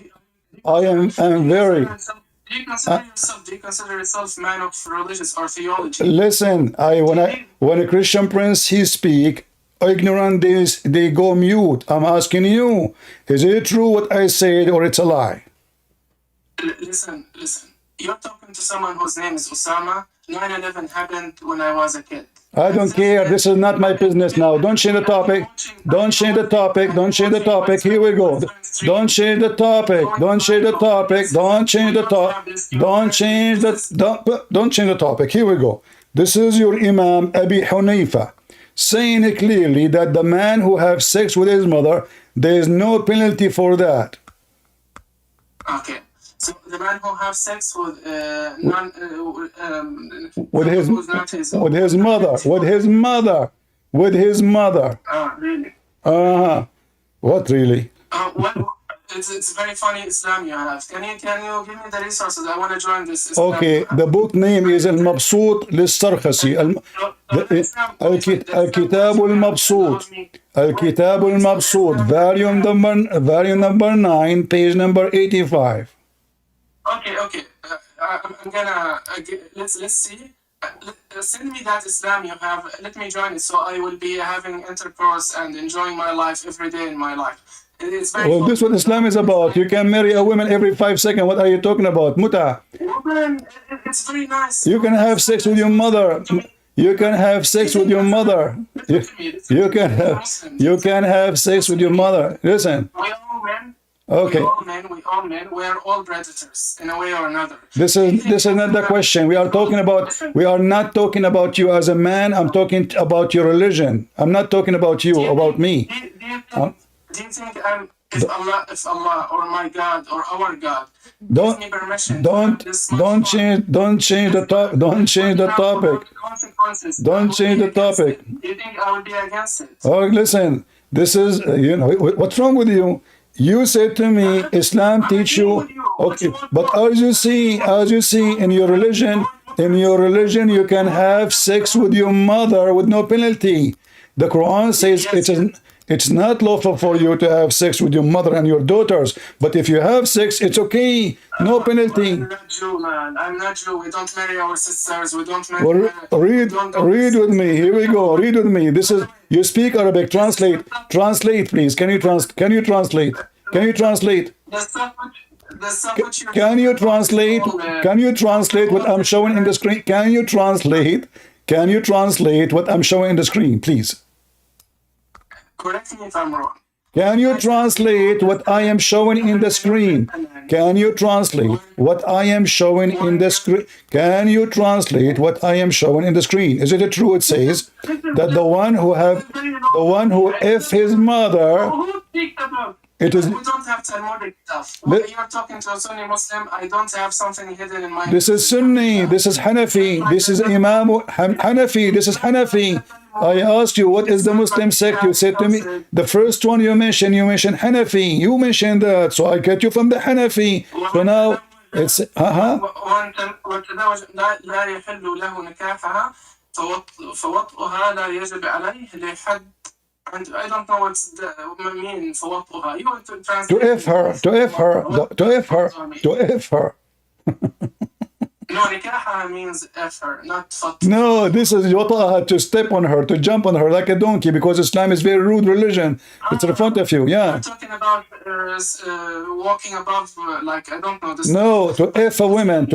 Do you consider yourself man of religious or theology? Listen, when a Christian prince he speak, ignorant they go mute. I'm asking you, is it true what I said or it's a lie? Listen. You're talking to someone whose name is Osama. 9/11 happened when I was a kid. I don't care. This is not my business now. Don't change the topic. Don't change the topic. Here we go. Don't change the topic. Don't change the topic. Here we go. This is your Imam Abi Hanifa saying clearly that the man who have sex with his mother, there is no penalty for that. Okay. So the man who have sex with his mother. Really? What really? It's very funny Islam you have. Can you give me the resources? I want to join this Islam. Okay, the book name is المبسوط للسرخسي. الكتاب المبسوط volume number 9 page number 85. Okay. I'm gonna let's see. Send me that Islam you have. Let me join it, so I will be having intercourse and enjoying my life every day in my life. It's very well, this is what Islam is about. You can marry a woman every 5 seconds. What are you talking about? Muta. Woman, it's very nice. You can have sex with your mother. You can have sex with your mother. You can have sex with your mother. Listen. Okay. We all men, we are all predators in a way or another. This is not the question. We are not talking about you as a man. I'm talking about your religion. I'm not talking about you, about me. Do you think if Allah or my God or our God Don't gives me permission don't change the topic. Don't change the topic. Don't change the topic. Do you think I would be against it? Oh, listen. This is what's wrong with you? You said to me, Islam teach you. Okay, but as you see in your religion, you can have sex with your mother with no penalty. The Quran says it's not lawful for you to have sex with your mother and your daughters, but if you have sex, it's okay, no penalty. I'm not Jew, man. I'm not Jew. We don't marry our sisters. We don't marry. Well, read with me. Here we go. Read with me. This is, you speak Arabic. Translate, please. Can you translate? Can you translate? Can you translate? Can you translate what I'm showing in the screen? Can you translate? Can you translate what I'm showing in the screen, please? Correct me if I'm wrong. Can you translate what I am showing in the screen? Can you translate what I am showing in the screen? Can you translate what I am showing in the screen? Is it true? It says that the one who if his mother, it is. We don't have Talmudic stuff. When you're talking to a Sunni Muslim, I don't have something hidden in my. This is Sunni. This is Hanafi. This is Imam Hanafi. This is Hanafi. I asked you what is the Muslim sect. You said to me the first one you mentioned Hanafi. You mentioned that, so I get you from the Hanafi. So now it's And I don't know what's the mean for what you want to translate. To F her. No, nikaha means F her, not fat. No, this is wataha, to step on her, to jump on her like a donkey, because Islam is very rude religion. It's in front of you, yeah. I'm talking about walking above, like, I don't know. This no, to F a woman,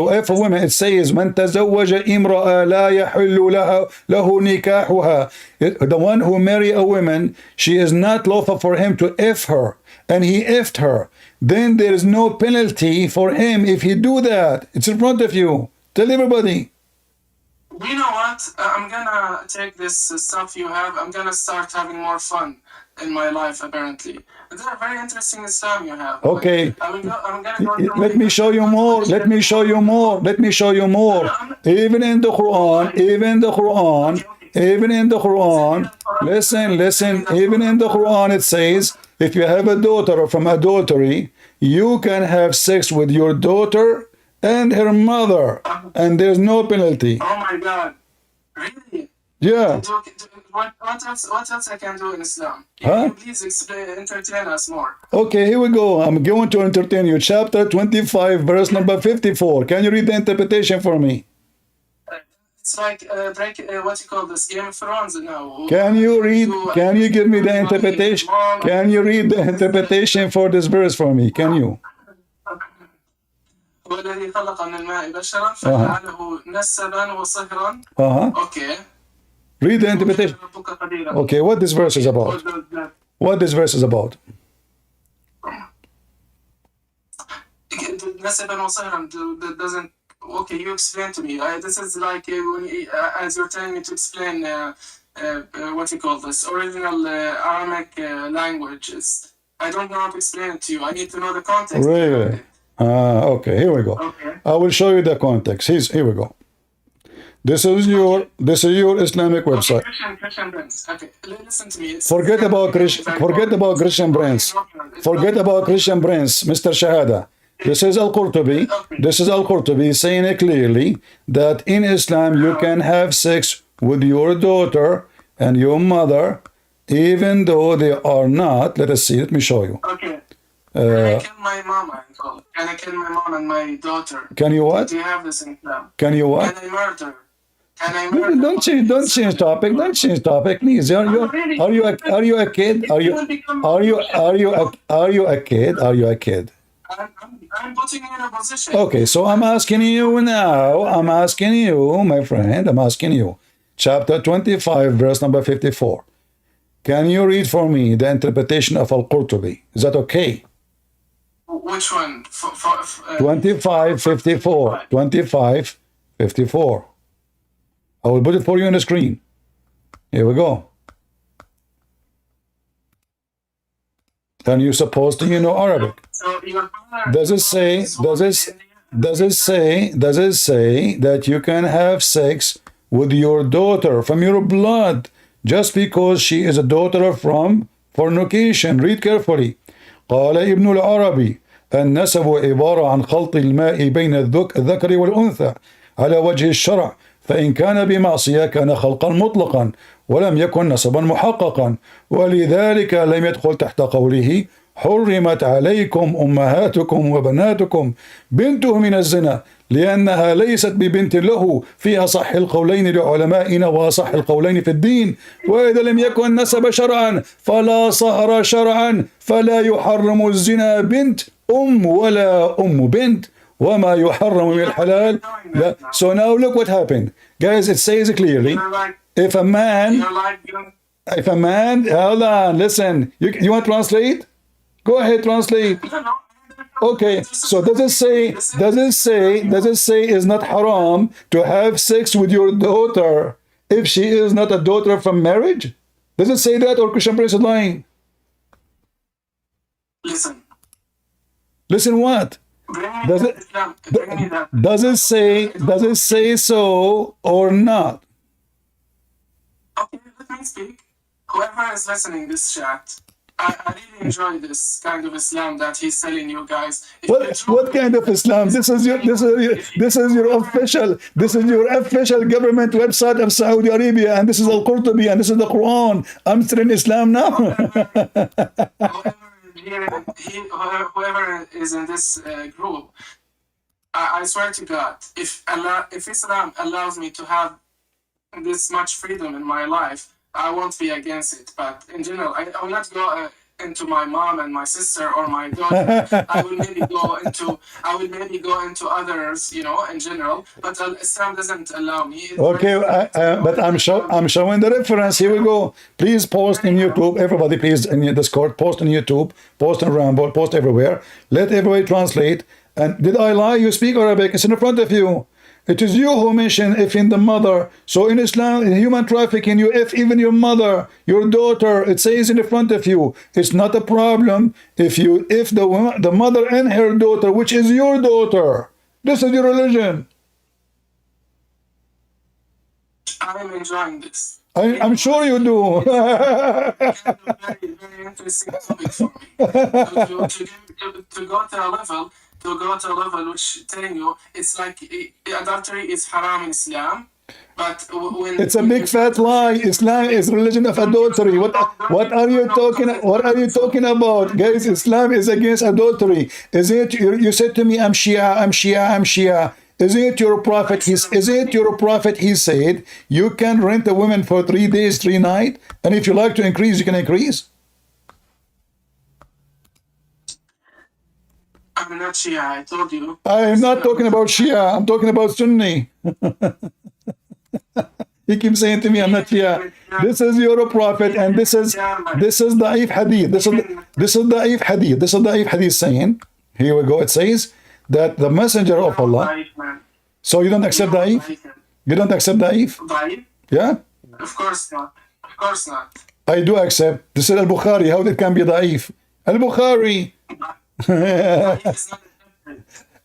it says, من تزوج امرأة لا يحل له نكاحها. The one who marry a woman, she is not lawful for him to F her, and he F'd her. Then there is no penalty for him if he do that. It's in front of you. Tell everybody. You know what? I'm gonna take this stuff you have. I'm gonna start having more fun in my life, apparently. It's a very interesting Islam you have. Okay. I'm gonna go Let me show you more. Let me show you more. Let me show you more. Even in the Quran, listen, even in the Quran it says, if you have a daughter from adultery, you can have sex with your daughter and her mother, and there's no penalty. Oh my God. Really? Yeah. What else I can do in Islam? Huh? Please explain, entertain us more. Okay, here we go. I'm going to entertain you. Chapter 25, verse number 54. Can you read the interpretation for me? It's like what you call this, Game of Thrones now. Can you give me the interpretation? Can you read the interpretation for this verse for me? Can you? والذي خلق من الماء بشرا فجعله نسبا وصهرا. Okay. Read the interpretation. Okay, what this verse is about? What this verse is about? نسبا وصهرا doesn't. Okay, you explain to me. This is like as you're telling me to explain what you call this original Aramaic language. I don't know how to explain it to you. I need to know the context. Really? Okay, here we go. Okay. I will show you the context. Here we go. This is your Islamic website. Christian Prince. Okay, listen to me. Forget about Christian Prince. Forget about Christian Prince, Mr. Shahada. This is Al-Qurtubi saying it clearly that in Islam you can have sex with your daughter and your mother, even though they are not. Let us see. Let me show you. Okay. Can I kill my mama? Can I kill my mom and my daughter? Can you what? Do you have this in Islam? Can you what? Can I murder? Can I murder? Don't change topic. Don't change topic, please. Are you a kid? Are you a kid? I'm putting you in a position. Okay, so I'm asking you now. My friend. I'm asking you. Chapter 25, verse number 54. Can you read for me the interpretation of Al-Qurtubi? Is that okay? Which one? 2554. 2554. I will put it for you on the screen. Here we go. And you're supposed to, you know, Arabic. So Does it say that you can have sex with your daughter from your blood just because she is a daughter from fornication? Read carefully. قال ابن العربي النسب عبارة عن خلط الماء بين الذكر والأنثى على وجه الشرع، فإن كان بمعصية كان خلقا مطلقا ولم يكن نسبا محققا، ولذلك لم يدخل تحت قوله حرمت عليكم أمهاتكم وبناتكم بنته من الزنا، لأنها ليست ببنت له في أصح القولين لعلمائنا وأصح القولين في الدين. وإذا لم يكن نسب شرعا فلا صهر شرعا، فلا يحرم الزنا بنت ولا بنت، وما يحرم من الحلال لا. So now look what happened. Guys, it says clearly, if a man, hold on, listen, you want to translate? Go ahead, translate. Okay, so does it say it's not haram to have sex with your daughter if she is not a daughter from marriage? Does it say that, or Christian Prince is lying? Listen what? Does it say so or not? Okay, let me speak. Whoever is listening this chat, I really enjoy this kind of Islam that he's telling you guys. What kind of Islam? This is your official government website of Saudi Arabia, and this is Al-Qurtubi, and this is the Quran. I'm still in Islam now. Whoever is in this group, I swear to God, if Islam allows me to have this much freedom in my life, I won't be against it. But in general, I will not go into my mom and my sister or my daughter. I will maybe go into others, you know, in general. But Islam doesn't allow me. Okay, but I'm showing the reference. Here we go. Please post in YouTube. Everybody, please, in your Discord, post on YouTube, post on Rambo, post everywhere. Let everybody translate. And did I lie? You speak Arabic. It's in front of you. It is you who mentioned if in the mother. So in Islam, in human trafficking, you if even your mother, your daughter, it says in the front of you. It's not a problem if the mother and her daughter, which is your daughter. This is your religion. I'm enjoying this. I'm sure you do. Very, very interesting topic for me. To go to a level which telling you it's like adultery is haram in Islam, but when it's a big fat lie. Islam is religion of adultery. What are you talking about, guys? Islam is against adultery. Is it? You said to me, I'm Shia. Is it your prophet? He said you can rent a woman for 3 days, 3 nights, and if you like to increase, you can increase. I'm not Shia, I told you. I am not talking about Shia, I'm talking about Sunni. He keeps saying to me, I'm not Shia. This is your prophet, and this is Da'if Hadith. This is Da'if Hadith. This is Da'if Hadith saying, here we go, it says that the messenger of Allah. So you don't accept Da'if? You don't accept Da'if? Yeah? Of course not. Of course not. I do accept. This is Al-Bukhari. How it can be Da'if? Al-Bukhari.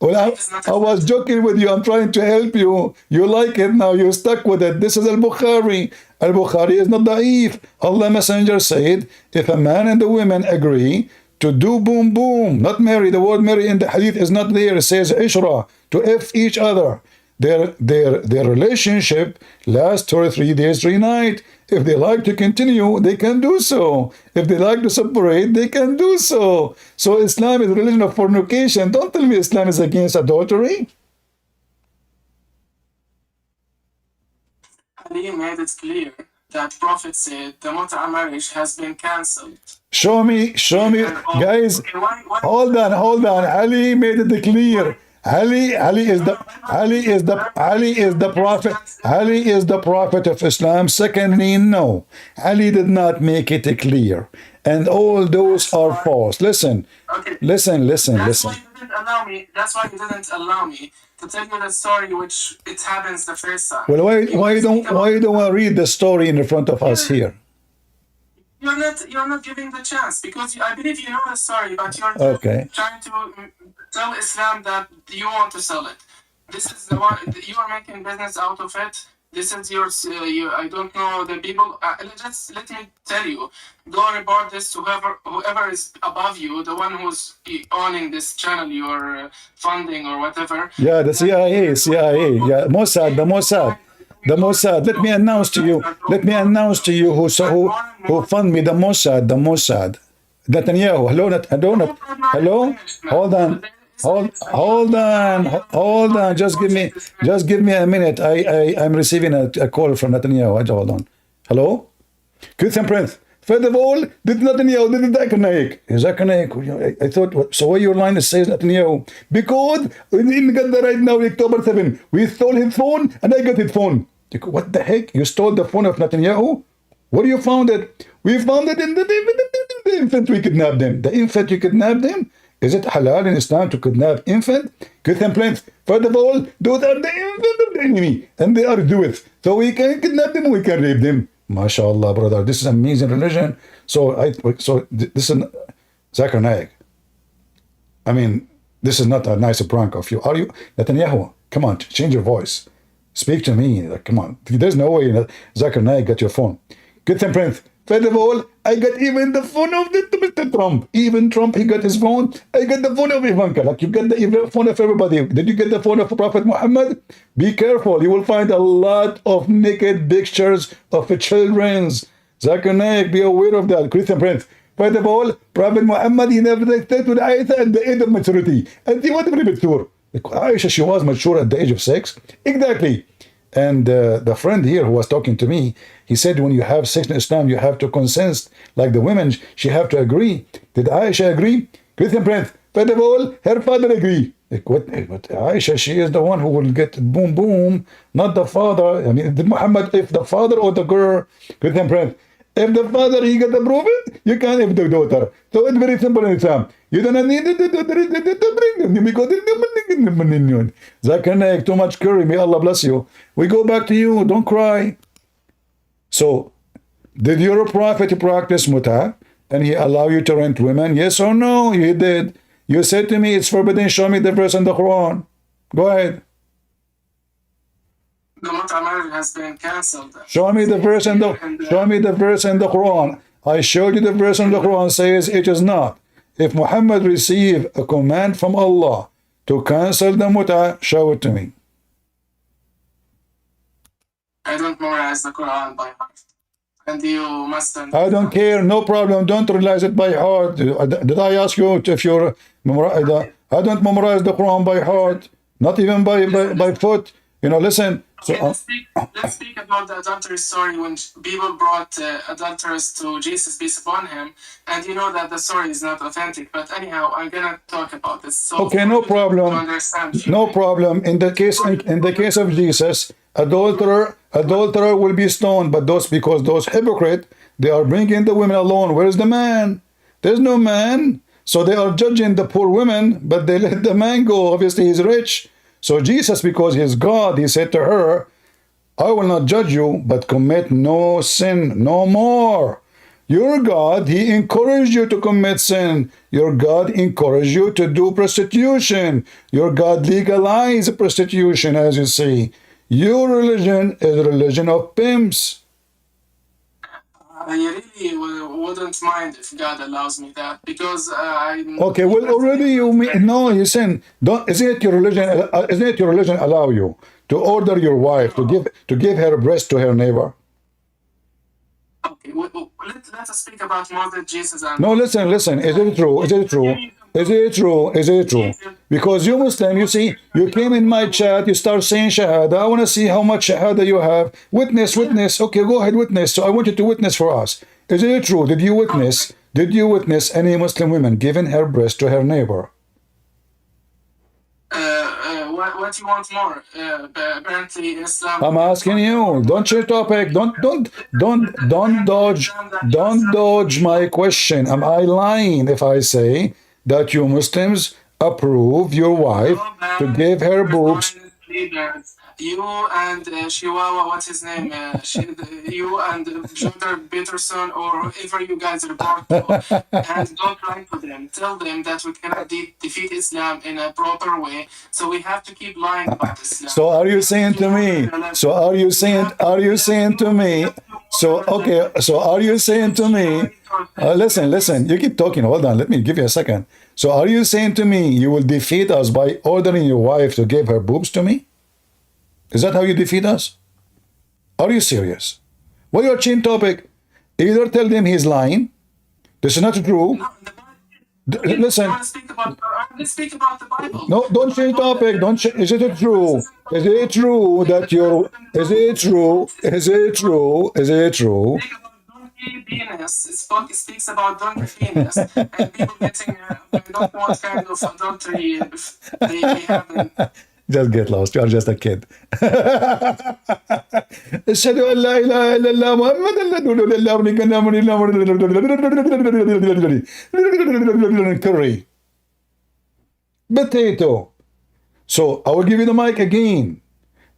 Well, I was joking with you. I'm trying to help you. You like it now. You're stuck with it. This is Al-Bukhari. Al-Bukhari is not da'if. Allah Messenger said, if a man and a woman agree to do boom boom, not marry. The word marry in the hadith is not there. It says ishra, to F each other. Their relationship lasts 2 or 3 days, 3 nights. If they like to continue, they can do so. If they like to separate, they can do so. So Islam is a religion of fornication. Don't tell me Islam is against adultery. Ali made it clear that Prophet said the Mut'a marriage has been cancelled. Show me, guys. Hold on. Ali made it clear. Ali is the prophet. Ali is the prophet of Islam. Secondly, no, Ali did not make it clear, and all those are false. Listen, Okay. listen. That's why you didn't allow me. That's why you didn't allow me to tell you the story, which it happens the first time. Well, You why speak about- don't I read the story in front of us here? You're not giving the chance because I believe you know the story, but you're Okay. trying to tell Islam that you want to sell it. This is the one you are making business out of it. This is your. I don't know the people. Just let me tell you. Go report this to whoever is above you, the one who's owning this channel you're funding or whatever. Yeah, the CIA. Yeah, Mossad. The Mossad. Let me announce to you who fund me. The Mossad. Netanyahu. Hello. Hold on. Just give me a minute. I'm receiving a call from Netanyahu. Hold on. Hello. Christian Prince. First of all, did Netanyahu, did Zakir Naik. Zakir Naik. I thought, so why your line says Netanyahu? Because in Gaza right now, October 7, we stole his phone and I got his phone. What the heck? You stole the phone of Netanyahu? Where you found it? We found it in the infant we kidnapped them. The infant you kidnapped them? Is it halal in Islam to kidnap infant? Christian Prince. First of all, those are the infant of the enemy, and they are Jewish. So we can kidnap them, we can rape them. MashaAllah, brother. This is amazing religion. So this is Zakir Naik. I mean, this is not a nice prank of you. Are you Netanyahu? Come on, change your voice. Speak to me. Like, come on. There's no way Zakir Naik got your phone. Christian Prince. First of all, I got even the phone of Mr. Trump. Even Trump, he got his phone. I got the phone of Ivanka. Like you get the phone of everybody. Did you get the phone of Prophet Mohammed? Be careful. You will find a lot of naked pictures of children's. Zakir Naik, be aware of that. Christian Prince. First of all, Prophet Muhammad, he never stayed with Aisha at the age of maturity. And he was very mature. Aisha, she was mature at the age of 6. Exactly. And the friend here who was talking to me, he said when you have sex in Islam, you have to consent. Like the women, she have to agree. Did Aisha agree? Christian Prince, first of all, her father agree. What Aisha, she is the one who will get boom, boom, not the father. I mean, Muhammad, if the father or the girl, Christian Prince, if the father, he got the prophet, you can't have the daughter. So it's very simple in Islam. You don't need to bring them because Zakir Naik, too much curry. May Allah bless you. We go back to you. Don't cry. So, did your prophet practice muta and he allow you to rent women? Yes or no? He did. You said to me it's forbidden. Show me the verse in the Quran. Go ahead. The muta marriage has been cancelled. Show me the verse in the Quran. I showed you the verse in the Quran says it is not. If Muhammad received a command from Allah to cancel the muta, show it to me. I don't memorize the Quran by heart. And you must I don't care, no problem. Don't realize it by heart. Did I ask you if you're memorize? I don't memorize the Quran by heart, not even by foot. You know, listen. Okay, let's speak about the adultery story when people brought adulterers to Jesus, peace upon him, and you know that the story is not authentic. But anyhow, I'm gonna talk about this. So okay, no problem. No problem. In the case of Jesus, adulterer will be stoned, but because those hypocrite, they are bringing the women alone. Where is the man? There's no man. So they are judging the poor women, but they let the man go. Obviously, he's rich. So Jesus, because he's God, he said to her, I will not judge you, but commit no sin, no more. Your God, he encouraged you to commit sin. Your God encouraged you to do prostitution. Your God legalized prostitution, as you see. Your religion is a religion of pimps. I really wouldn't mind if God allows me that, because I'm... Okay, well, already you mean, no, you sin. Isn't it your religion allow you to order your wife to give her breast to her neighbor? Okay, let us speak about more than Jesus and... No, listen. Is it true? Is it true? Because you Muslim, you see, you came in my chat, you start saying shahada. I want to see how much shahada you have. Witness. Okay, go ahead, witness. So I want you to witness for us. Is it true? Did you witness any Muslim woman giving her breast to her neighbor? what you want more? Apparently, Islam. I'm asking you. Don't change topic. Don't dodge my question. Am I lying if I say that you Muslims approve your wife to give her boobs? You and Chihuahua, what's his name? You and Jordan Peterson, or whoever you guys report to, and don't lie to them. Tell them that we cannot defeat Islam in a proper way, so we have to keep lying about Islam. So are you saying to me? So are you saying to me? So okay. So are you saying to me? Listen. You keep talking. Hold on. Let me give you a second. So are you saying to me you will defeat us by ordering your wife to give her boobs to me? Is that how you defeat us? Are you serious? Well, your change topic. Either tell them he's lying. This is not true. No, Listen. Speak about the Bible. No, don't change topic. Is it true? Is it true that you're? Is it true? Is it true? Is it true? It speaks about donkey penis and people getting. I don't know what kind of adultery they haven't. Just get lost. You are just a kid. أشهد أن لا إله إلا الله محمد رسول الله. Curry. Potato. So I will give you the mic again.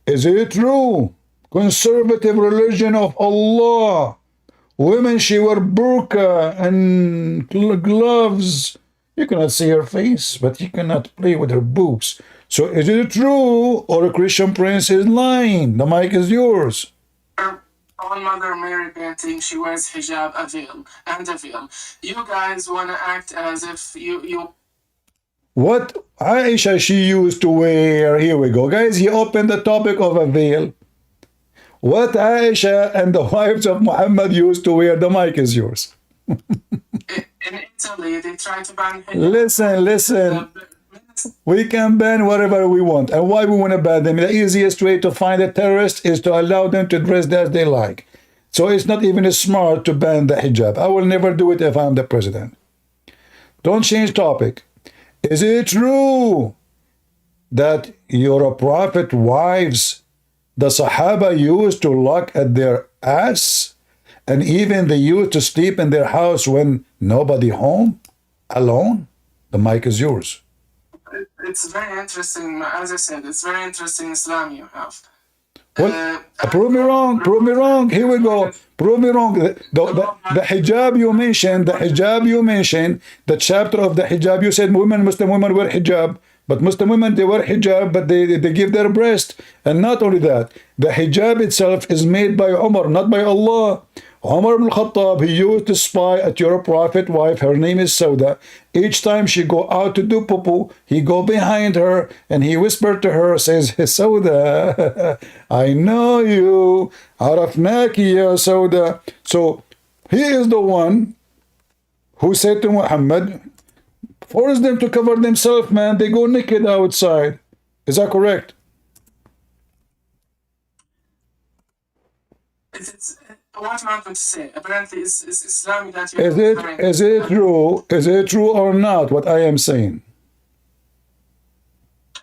Is it true? Conservative religion of Allah. Women, she wear burqa and gloves. You cannot see her face, but you cannot play with her boobs. So is it true, or a Christian prince is lying? The mic is yours. On Mother Mary painting, she wears hijab, a veil. You guys want to act as if you... What Aisha she used to wear? Here we go. Guys, he opened the topic of a veil. What Aisha and the wives of Muhammad used to wear? The mic is yours. In Italy, they try to ban hijab. Listen. We can ban whatever we want. And why we want to ban them? The easiest way to find a terrorist is to allow them to dress as they like. So it's not even smart to ban the hijab. I will never do it if I'm the president. Don't change topic. Is it true that your prophet wives, the Sahaba used to look at their ass? And even they used to sleep in their house when nobody home? Alone? The mic is yours. It's very interesting. As I said, it's very interesting Islam you have. Well, prove me wrong. Here we go. Prove me wrong. The hijab you mentioned, the chapter of the hijab, you said Muslim women wear hijab. But Muslim women, they wear hijab, but they give their breast. And not only that, the hijab itself is made by Umar, not by Allah. Umar ibn Khattab, he used to spy at your prophet wife. Her name is Sauda. Each time she go out to do poo, he go behind her and he whispered to her, says, Sauda, I know you. Arafnaki ya Sauda. So he is the one who said to Muhammad, force them to cover themselves, man. They go naked outside. Is that correct? What am I going to say? Apparently, it's Islam that you... Is it true or not, what I am saying?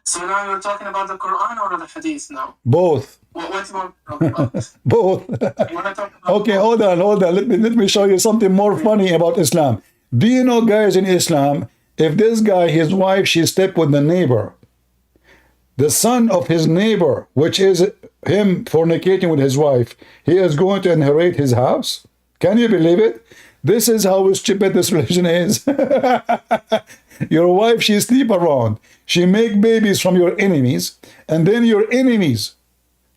So now you're talking about the Quran or the Hadith now? Both. What do you want to talk about? Both. You want to talk about Okay, hold on. Let me show you something more funny about Islam. Do you know, guys, in Islam, if this guy, his wife, she slept with the neighbor, the son of his neighbor, which is him fornicating with his wife, he is going to inherit his house? Can you believe it? This is how stupid this religion is. Your wife, she sleep around. She make babies from your enemies, and then your enemies,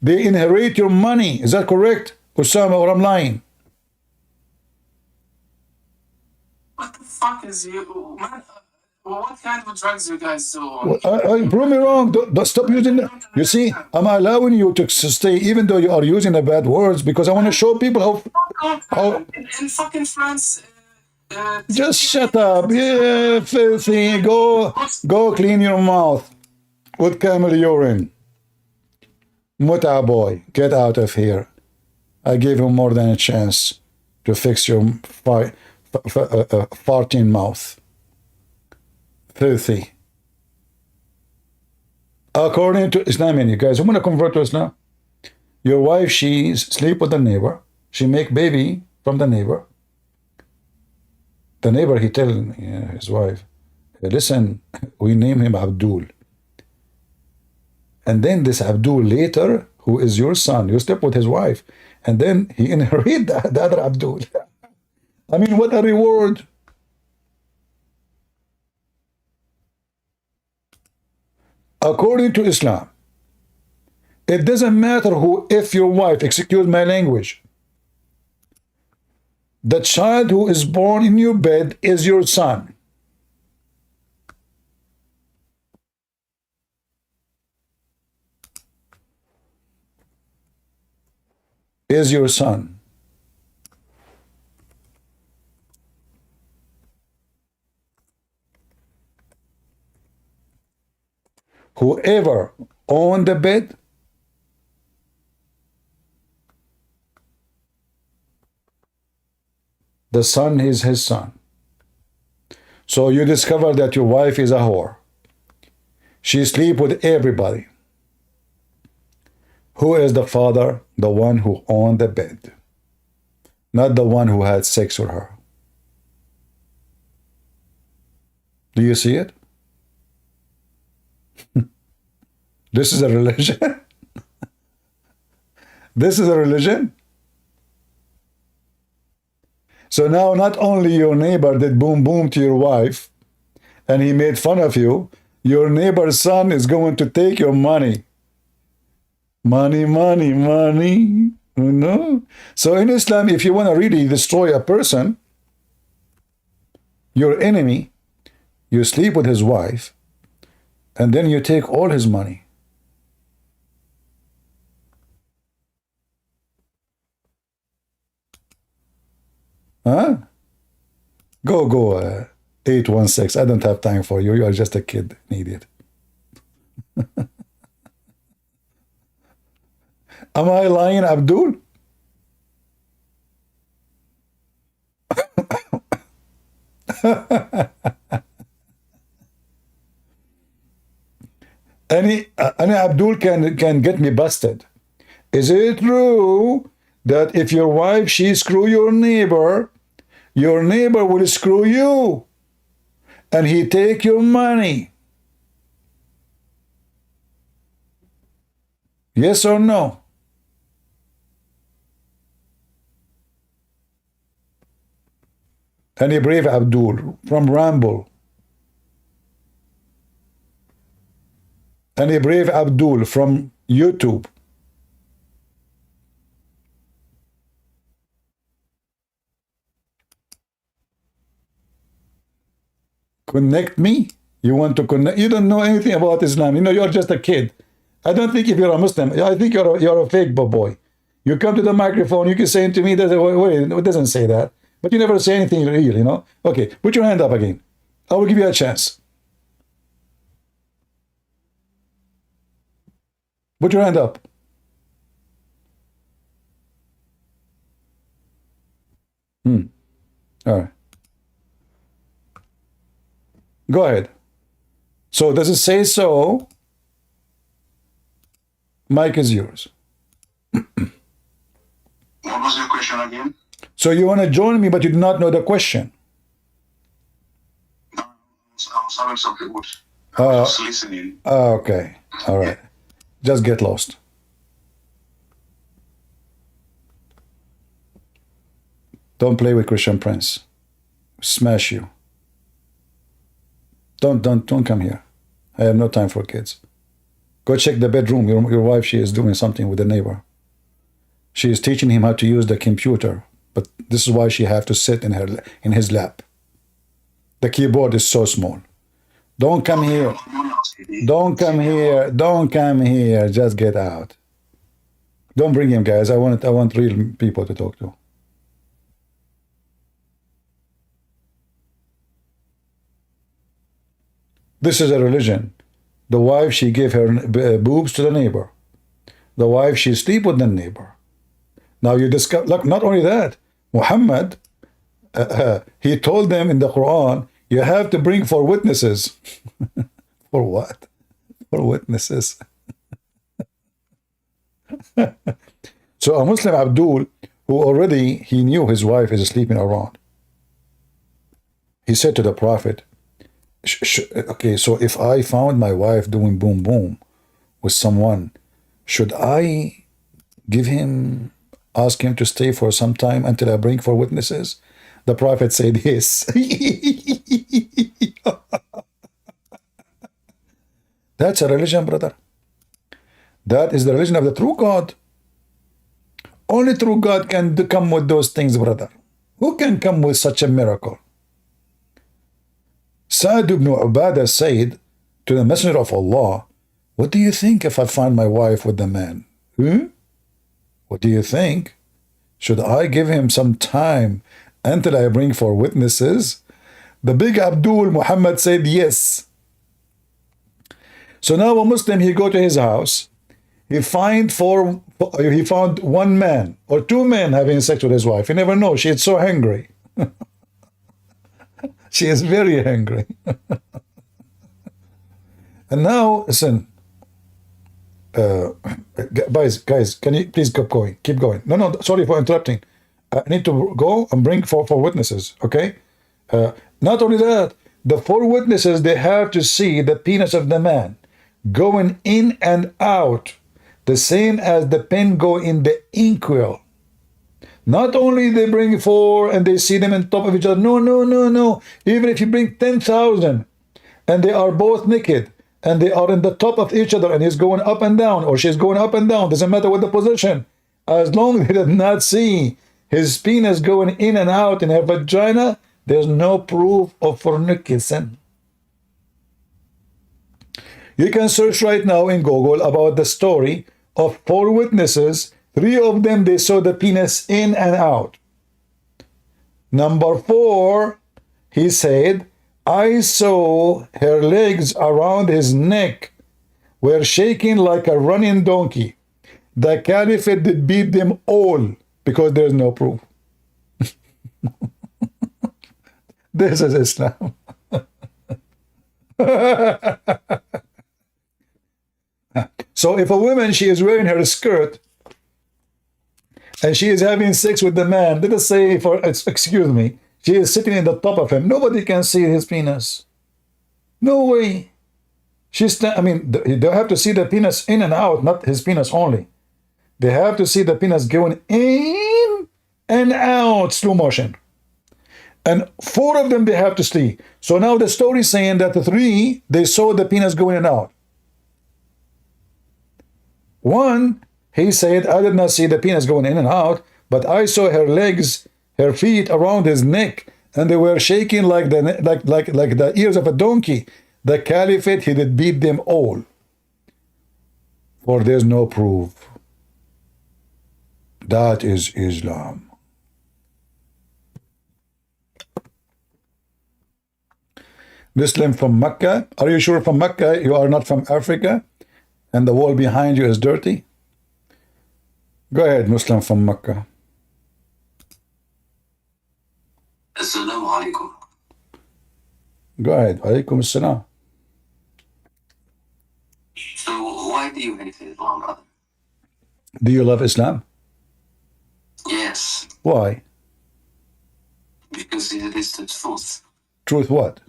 they inherit your money. Is that correct, Osama, or I'm lying? What the fuck is you... Man, what kind of drugs you guys do? Prove me wrong. Don't stop using it. You see, I'm allowing you to stay even though you are using the bad words because I want to show people how in fucking France... just shut up. Yeah, filthy. Go clean your mouth with camel urine. Muta boy, get out of here. I gave you more than a chance to fix your farting mouth. Filthy. According to Islam, and you guys who want to convert to Islam, your wife, she sleep with the neighbor. She make baby from the neighbor. The neighbor, he tell his wife, listen, we name him Abdul. And then this Abdul later, who is your son, you sleep with his wife, and then he inherit the other Abdul. I mean, what a reward. According to Islam, it doesn't matter who, if your wife, excuse my language, the child who is born in your bed is your son. Is your son. Whoever owned the bed, the son is his son. So you discover that your wife is a whore. She sleep with everybody. Who is the father? The one who owned the bed, not the one who had sex with her. Do you see it? This is a religion. This is a religion. So now not only your neighbor did boom boom to your wife and he made fun of you, your neighbor's son is going to take your money. Money, money, money. You know? So in Islam, if you want to really destroy a person, your enemy, you sleep with his wife, and then you take all his money. Huh? Go, 816. I don't have time for you. You are just a kid, an idiot. Am I lying, Abdul? Any Abdul can get me busted. Is it true that if your wife, she screw your neighbor will screw you and he take your money? Yes or no? Any brave Abdul from Ramble? Any brave Abdul from YouTube? Connect me? You want to connect? You don't know anything about Islam. You know, you're just a kid. I don't think if you're a Muslim, I think you're a fake boy. You come to the microphone, you can say to me, wait, it doesn't say that. But you never say anything real, you know? Okay, put your hand up again. I will give you a chance. Put your hand up. All right. Go ahead. So does it say so? Mic is yours. What was your question again? So you want to join me, but you do not know the question. No, I was having some food. I was just listening. Okay. All right. Just get lost. Don't play with Christian Prince. Smash you. Don't come here. I have no time for kids. Go check the bedroom. Your wife, she is doing something with the neighbor. She is teaching him how to use the computer, but this is why she have to sit in his lap. The keyboard is so small. Don't come here. Don't come here. Don't come here. Just get out. Don't bring him, guys. I want real people to talk to. This is a religion. The wife, she gave her boobs to the neighbor. The wife, she sleep with the neighbor. Now you discover, look, not only that, Mohammed, he told them in the Quran, you have to bring 4 witnesses. For what? For witnesses. So a Muslim Abdul, who already he knew his wife is sleeping around, he said to the Prophet, okay, so if I found my wife doing boom boom with someone, should I ask him to stay for some time until I bring for witnesses? The Prophet said yes. That's a religion, brother. That is the religion of the true God. Only true God can come with those things, brother. Who can come with such a miracle? Sa'd ibn Ubadah said to the Messenger of Allah, what do you think if I find my wife with the man? What do you think? Should I give him some time until I bring for witnesses? The big Abdul Muhammad said yes. So now a Muslim, he go to his house, he found one man or two men having sex with his wife. You never know. She is so hungry. She is very hungry. And now, listen, guys, can you please keep going? Keep going. No, sorry for interrupting. I need to go and bring four witnesses, okay? Not only that, the four witnesses, they have to see the penis of the man going in and out, the same as the pen go in the inkwell. Not only they bring four and they see them on top of each other. No. Even if you bring 10,000 and they are both naked and they are in the top of each other and he's going up and down or she's going up and down, doesn't matter what the position. As long as they did not see his penis going in and out in her vagina, there's no proof of fornication. You can search right now in Google about the story of four witnesses. 3 of them, they saw the penis in and out. Number 4, he said, I saw her legs around his neck were shaking like a running donkey. The caliphate did beat them all because there's no proof. This is Islam. So if a woman, she is wearing her skirt and she is having sex with the man, let us say, excuse me, she is sitting in the top of him, nobody can see his penis. No way. They have to see the penis in and out, not his penis only. They have to see the penis going in and out, slow motion. And 4 of them, they have to see. So now the story is saying that the 3, they saw the penis going in and out. 1, he said, I did not see the penis going in and out, but I saw her legs, her feet around his neck, and they were shaking like the ears of a donkey. The caliphate, he did beat them all. For there's no proof. That is Islam. Muslim from Mecca. Are you sure from Mecca you are not from Africa? And the wall behind you is dirty? Go ahead, Muslim from Mecca. Assalamu alaikum. Go ahead. Alaikum assalam. So why do you hate Islam, brother? Do you love Islam? Yes. Why? Because it is the truth. Truth what?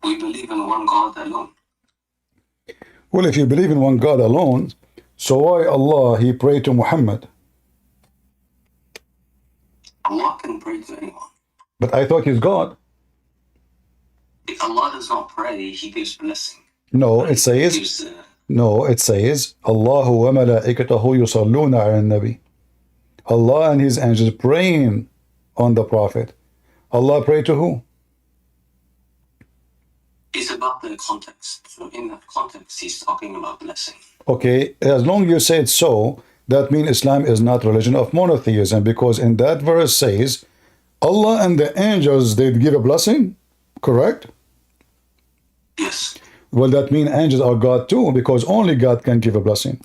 We believe in one God alone. Well, if you believe in one God alone, so why Allah, he prayed to Muhammad? Allah can pray to anyone. But I thought he's God. If Allah does not pray, he gives blessing. No, it says, Allahu wa malaikatahu yusalluna ala nabi. Allah and his angels praying on the Prophet. Allah prayed to who? It's about the context. So in that context, he's talking about blessing. Okay, as long as you say it so, that means Islam is not religion of monotheism, because in that verse says, Allah and the angels, they give a blessing, correct? Yes. Well, that means angels are God too, because only God can give a blessing.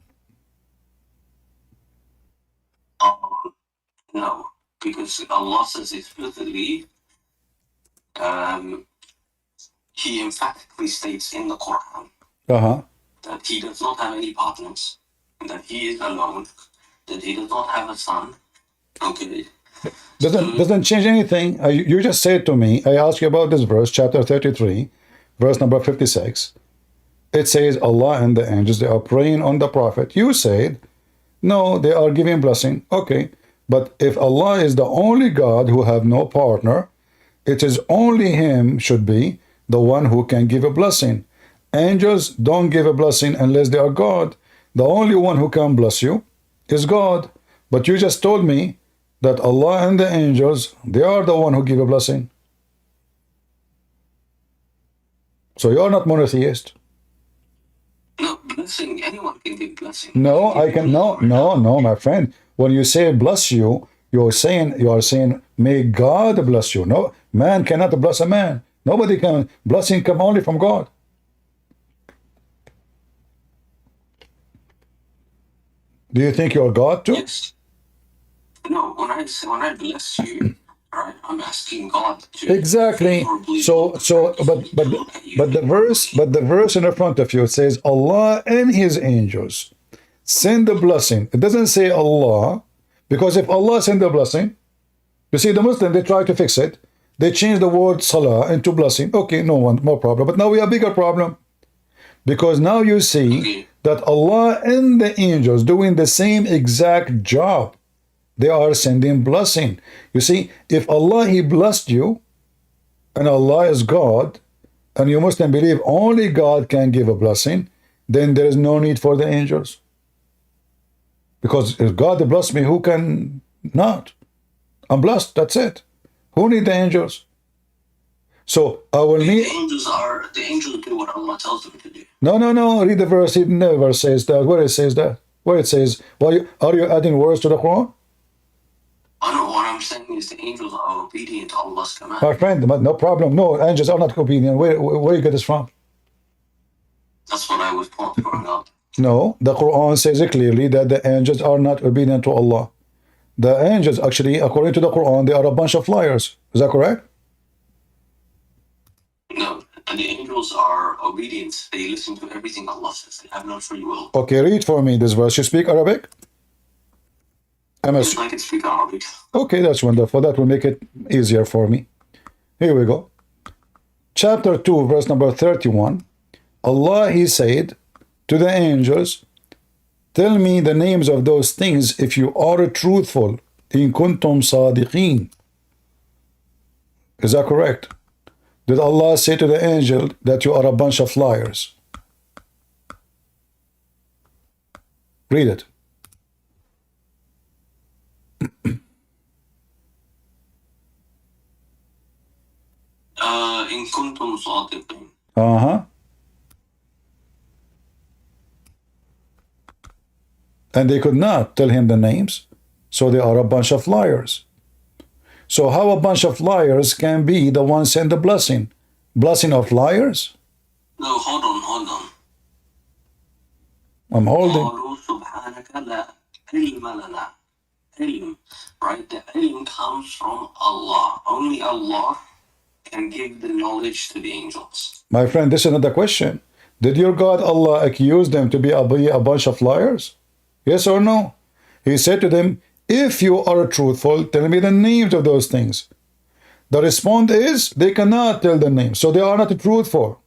No, because Allah says explicitly, he emphatically states in the Quran that he does not have any partners, that he is alone, that he does not have a son. Okay. Doesn't change anything. You just said to me, I asked you about this verse, chapter 33, verse number 56. It says Allah and the angels, they are praying on the Prophet. You said, no, they are giving blessing. Okay, but if Allah is the only God who have no partner, it is only Him should be the one who can give a blessing. Angels don't give a blessing unless they are God. The only one who can bless you is God. But you just told me that Allah and the angels, they are the one who give a blessing. So you are not monotheist. No, blessing, anyone can give blessing. No, I can, no, my friend. When you say bless you, you are saying, may God bless you. No, man cannot bless a man. Nobody can. Blessing come only from God. Do you think you're God too? Yes. No, when I bless you, right, I'm asking God to exactly. But the verse in the front of you, it says Allah and His angels send the blessing. It doesn't say Allah, because if Allah send the blessing, you see the Muslim, they try to fix it. They change the word salah into blessing. Okay, no problem. But now we have a bigger problem, because now you see that Allah and the angels doing the same exact job. They are sending blessing. You see, if Allah, He blessed you, and Allah is God, and you Muslim believe only God can give a blessing, then there is no need for the angels. Because if God blessed me, who can not? I'm blessed, that's it. Who need the angels? So I will need... The angels do what Allah tells them to do. No, read the verse. It never says that. Where it says that? Where it says, are you adding words to the Quran? I know what I'm saying is the angels are obedient to Allah's command. My friend, no problem. No, angels are not obedient. Where you get this from? That's what I was taught growing up. No, the Quran says it clearly that the angels are not obedient to Allah. The angels, actually, according to the Quran, they are a bunch of liars. Is that correct? No, and the angels are obedient. They listen to everything Allah says. They have no free will. Okay, read for me this verse. You speak Arabic? Yes, I can speak Arabic. Okay, that's wonderful. That will make it easier for me. Here we go. Chapter 2, verse number 31. Allah, He said to the angels, tell me the names of those things if you are truthful. In kuntum sadiqeen. Is that correct? Did Allah say to the angel that you are a bunch of liars? Read it. In kuntum sadiqeen. And they could not tell him the names, so they are a bunch of liars. So how a bunch of liars can be the ones send the blessing? Blessing of liars? No, hold on. I'm holding. Right? The ilm comes from Allah. Only Allah can give the knowledge to the angels. My friend, this is not the question. Did your God Allah accuse them to be a bunch of liars? Yes or no? He said to them, if you are truthful, tell me the names of those things. The response is, they cannot tell the names, so they are not truthful.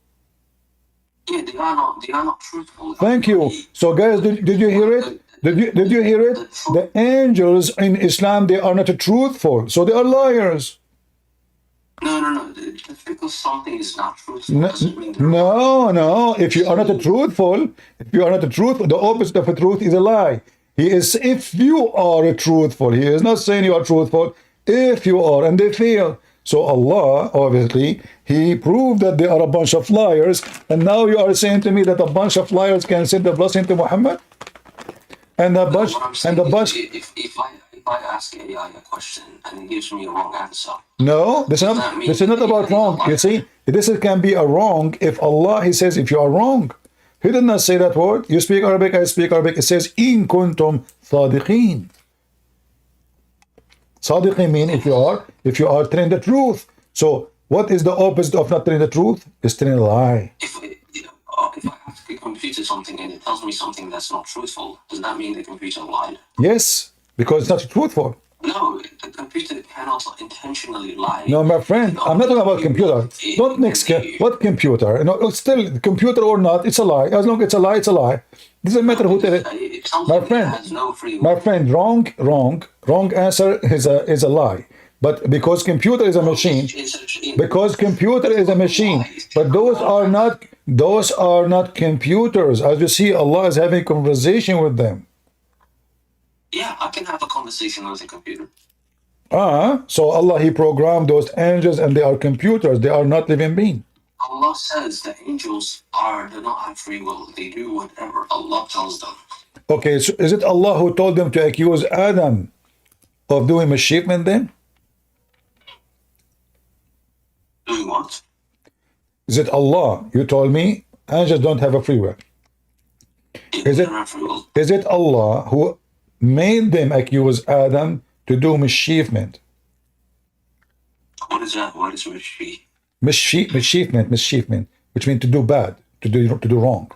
Yeah, they are not truthful. Thank you. So guys, did you hear it? Did you hear it? The angels in Islam, they are not truthful, so they are liars. No. Just because something is not truthful doesn't mean they're No. If you are not truthful, the opposite of a truth is a lie. He is, if you are truthful. He is not saying you are truthful. If you are, and they fail. So Allah, obviously, He proved that they are a bunch of liars. And now you are saying to me that a bunch of liars can send the blessing to Muhammad? And the bunch, If I ask AI a question and it gives me a wrong answer. No, this is not about wrong. You see, this can be a wrong if Allah, He says, if you are wrong. He did not say that word. You speak Arabic, I speak Arabic. It says, in kuntum sadiqeen. Sadiqeen mean if you are telling the truth. So what is the opposite of not telling the truth? It's telling a lie. If I the computer something and it tells me something that's not truthful, does that mean the computer lied? Yes, because it's not truthful. No, the computer cannot intentionally lie. No, my friend, I'm not talking about computer. Don't mix what computer. No, still computer or not, it's a lie. As long as it's a lie, it's a lie. Doesn't matter who tell it. My friend, wrong answer is a lie. But because computer is a machine, but those are not computers. As you see, Allah is having a conversation with them. Yeah, I can have a conversation with a computer. So Allah, He programmed those angels and they are computers. They are not living beings. Allah says the angels do not have free will. They do whatever Allah tells them. Okay, so is it Allah who told them to accuse Adam of doing mischievement then? Doing what? Is it Allah? You told me angels don't have a free will. Is it Allah who made them accuse Adam to do mischievement? What is that? What is mischief? Mischievement, which means to do bad, to do wrong.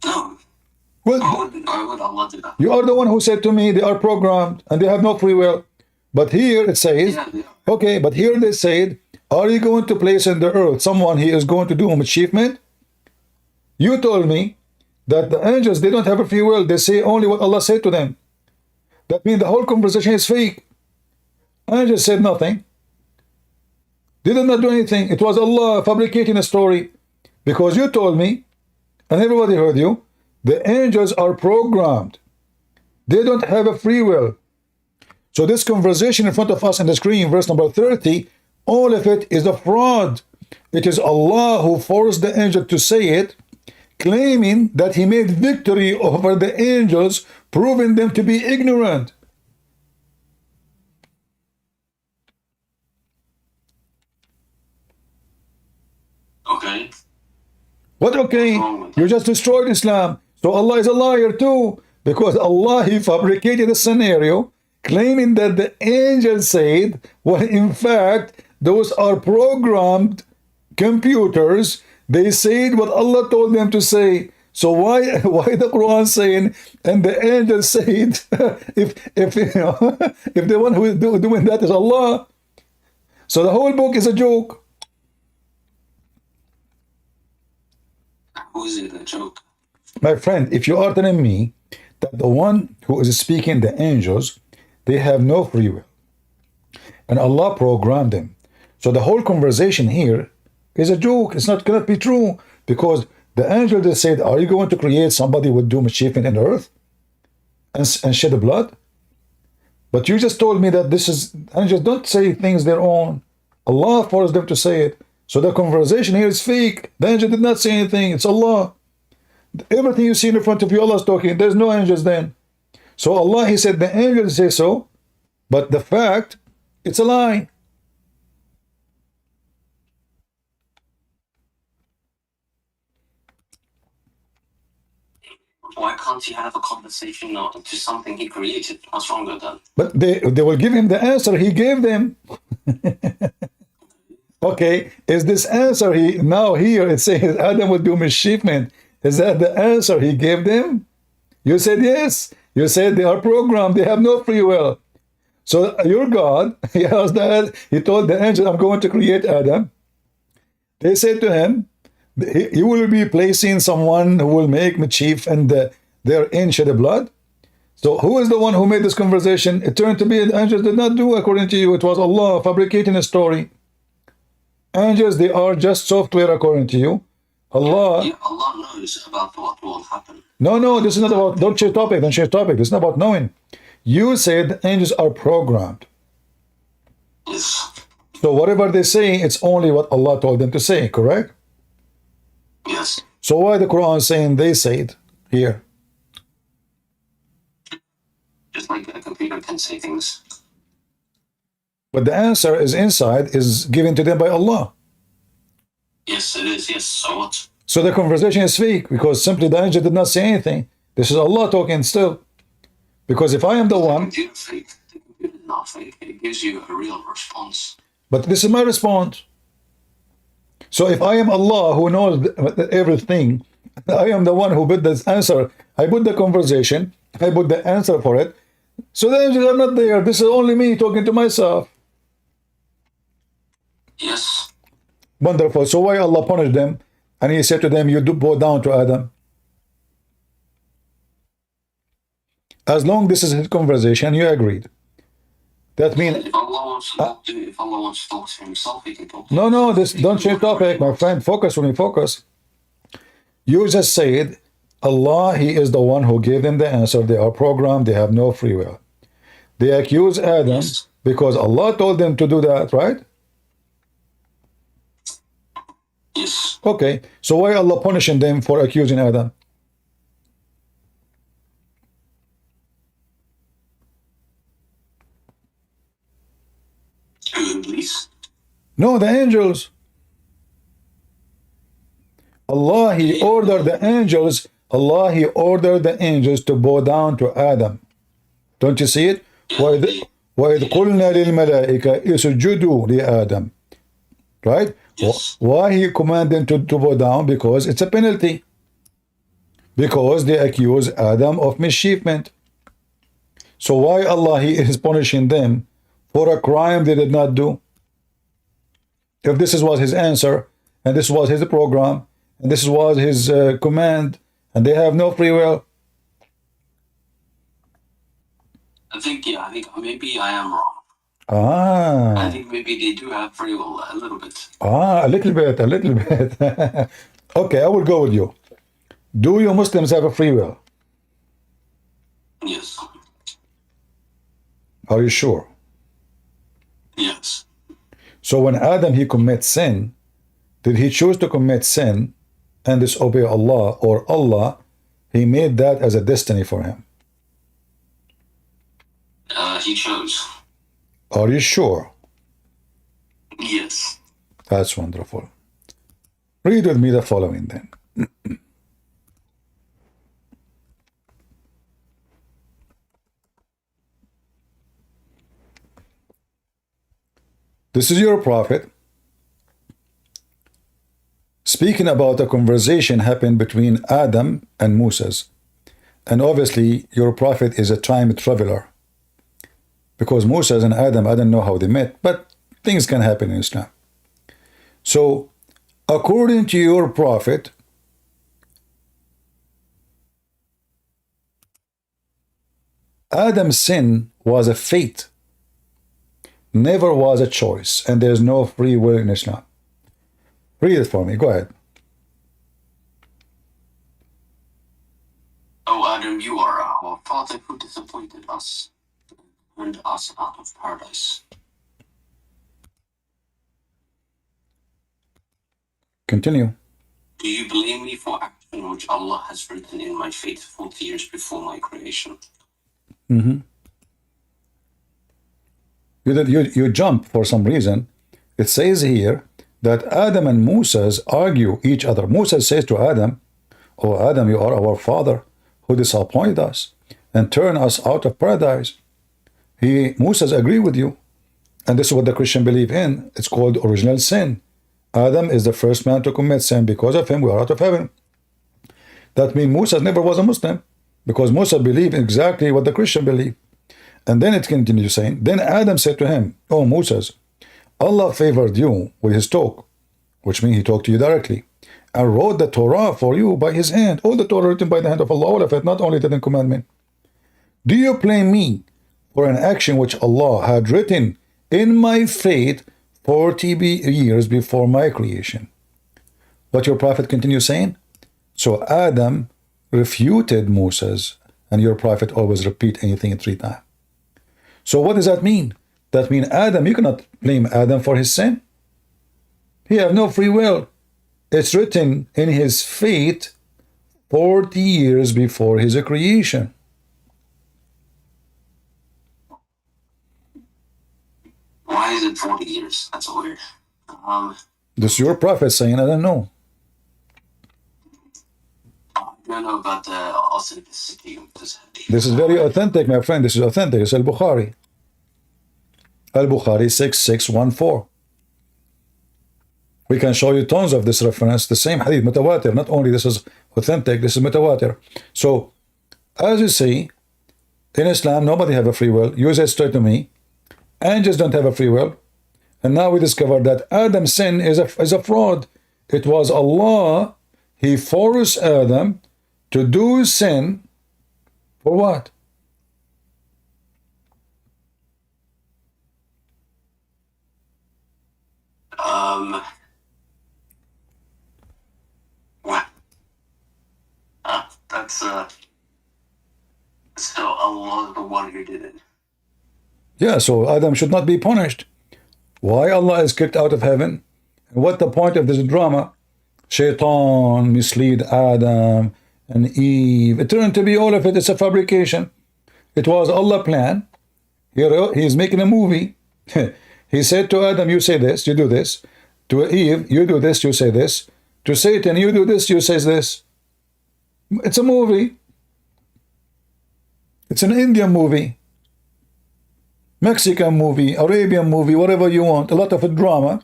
No. Well, why would Allah do that? you are the one who said to me they are programmed and they have no free will. But here it says, okay, but here they said, are you going to place in the earth someone he is going to do mischievement? You told me that the angels, they don't have a free will. They say only what Allah said to them. That means the whole conversation is fake. Angels said nothing. They did not do anything. It was Allah fabricating a story. Because you told me, and everybody heard you, the angels are programmed. They don't have a free will. So this conversation in front of us on the screen, verse number 30, all of it is a fraud. It is Allah who forced the angel to say it, claiming that he made victory over the angels, proving them to be ignorant. Okay. What okay? You just destroyed Islam. So Allah is a liar too, because Allah, He fabricated a scenario claiming that the angel said, well, in fact, those are programmed computers. They said what Allah told them to say. So why the Quran saying, and the angel said, if the one who is doing that is Allah? So the whole book is a joke. Who is it a joke? My friend, if you are telling me that the one who is speaking, the angels, they have no free will, and Allah programmed them. So the whole conversation here is a joke. It's not cannot be true, because the angel that said, are you going to create somebody who would do mischievement in the earth and shed the blood? But you just told me that this is, angels don't say things their own. Allah forced them to say it. So the conversation here is fake. The angel did not say anything. It's Allah. Everything you see in front of you, Allah is talking. There's no angels then. So Allah, He said the angels say so, but the fact, it's a lie. Why can't he have a conversation to something he created? What's wrong with that? But they will give him the answer He gave them. Okay, is this answer now here it says Adam would do mischievement? Is that the answer He gave them? You said yes. You said they are programmed. They have no free will. So your God, He told the angel, I'm going to create Adam. They said to him, He will be placing someone who will make mischief and therein shed the blood. So who is the one who made this conversation? It turned to be the angels did not do according to you. It was Allah fabricating a story. Angels, they are just software according to you. Allah knows about what will happen. No, this is not about, don't change topic. This is not about knowing. You said angels are programmed. Yes. So whatever they say, it's only what Allah told them to say, correct? Yes. So why the Quran saying they say it here? Just like a computer can say things. But the answer is inside, is given to them by Allah. Yes, it is. Yes, so what? So the conversation is fake, because simply the angel did not say anything. This is Allah talking still. Because if I am the one... The computer is not fake. It gives you a real response. But this is my response. So if I am Allah who knows everything, I am the one who put this answer. I put the conversation, I put the answer for it. So the angels are not there. This is only me talking to myself. Yes. Wonderful. So why Allah punished them? And he said to them, you do bow down to Adam. As long this is his conversation, you agreed. That means If Allah wants to talk to himself, he can talk to no, this don't change topic, my friend. Focus when you focus. You just said Allah, he is the one who gave them the answer. They are programmed, they have no free will. They accuse Adam because Allah told them to do that, right? Yes. Okay, so why Allah punishing them for accusing Adam? Iblis. No, the angels. Allah, he ordered the angels. Allah, he ordered the angels to bow down to Adam. Don't you see it? وَإِذْ قُلْنَا لِلْمَلَائِكَةِ اسْجُدُوا لِآدَمَ. Right? Yes. Why he commanded them to bow down? Because it's a penalty. Because they accuse Adam of mischievement. So why Allah, he is punishing them for a crime they did not do? If this was his answer, and this was his program, and this was his command, and they have no free will. I think maybe I am wrong. I think maybe they do have free will a little bit. A little bit. Okay, I will go with you. Do you Muslims have a free will? Yes. Are you sure? Yes. So when Adam, he commits sin, did he choose to commit sin and disobey Allah, or Allah, he made that as a destiny for him? He chose. Are you sure? Yes. That's wonderful. Read with me the following then. This is your prophet speaking about a conversation happened between Adam and Moses. And obviously, your prophet is a time traveler. Because Moses and Adam, I don't know how they met, but things can happen in Islam. So, according to your prophet, Adam's sin was a fate, never was a choice, and there's no free will in Islam. Read it for me. Go ahead. Oh, Adam, you are our father who disappointed us and us out of paradise. Continue. Do you blame me for action which Allah has written in my fate 40 years before my creation? You jump for some reason. It says here that Adam and Moses argue each other. Moses says to Adam, "Oh Adam, you are our father who disappointed us and turned us out of paradise." Moses agree with you. And this is what the Christian believe in. It's called original sin. Adam is the first man to commit sin. Because of him, we are out of heaven. That means Moses never was a Muslim. Because Moses believed exactly what the Christian believe. And then it continues saying, then Adam said to him, "Oh Moses, Allah favored you with his talk," which means he talked to you directly, "and wrote the Torah for you by his hand." All the Torah written by the hand of Allah, all of it, not only the Ten Commandments. Do you blame me for an action which Allah had written in my fate 40 years before my creation? What your prophet continues saying? So Adam refuted Moses, and your prophet always repeat anything 3 times. So what does that mean? That means Adam, you cannot blame Adam for his sin. He have no free will. It's written in his fate 40 years before his creation. Why is it 40 years? That's weird. This is your prophet saying, I don't know. I don't know about the authenticity of this hadith. This is very authentic, my friend. This is authentic. It's Al-Bukhari. Al-Bukhari 6614. We can show you tons of this reference. The same hadith, mutawatir. Not only this is authentic, this is mutawatir. So, as you see, in Islam, nobody have a free will. You say straight to me, angels don't have a free will. And now we discover that Adam's sin is a fraud. It was Allah. He forced Adam to do sin. For what? What? That's so Allah is the one who did it. Yeah, so Adam should not be punished. Why Allah is kicked out of heaven? And what the point of this drama? Shaitan mislead Adam and Eve. It turned to be all of it. It's a fabrication. It was Allah's plan. He's making a movie. He said to Adam, you say this, you do this. To Eve, you do this, you say this. To Satan, you do this, you say this. It's a movie. It's an Indian movie, Mexican movie, Arabian movie, whatever you want. A lot of a drama.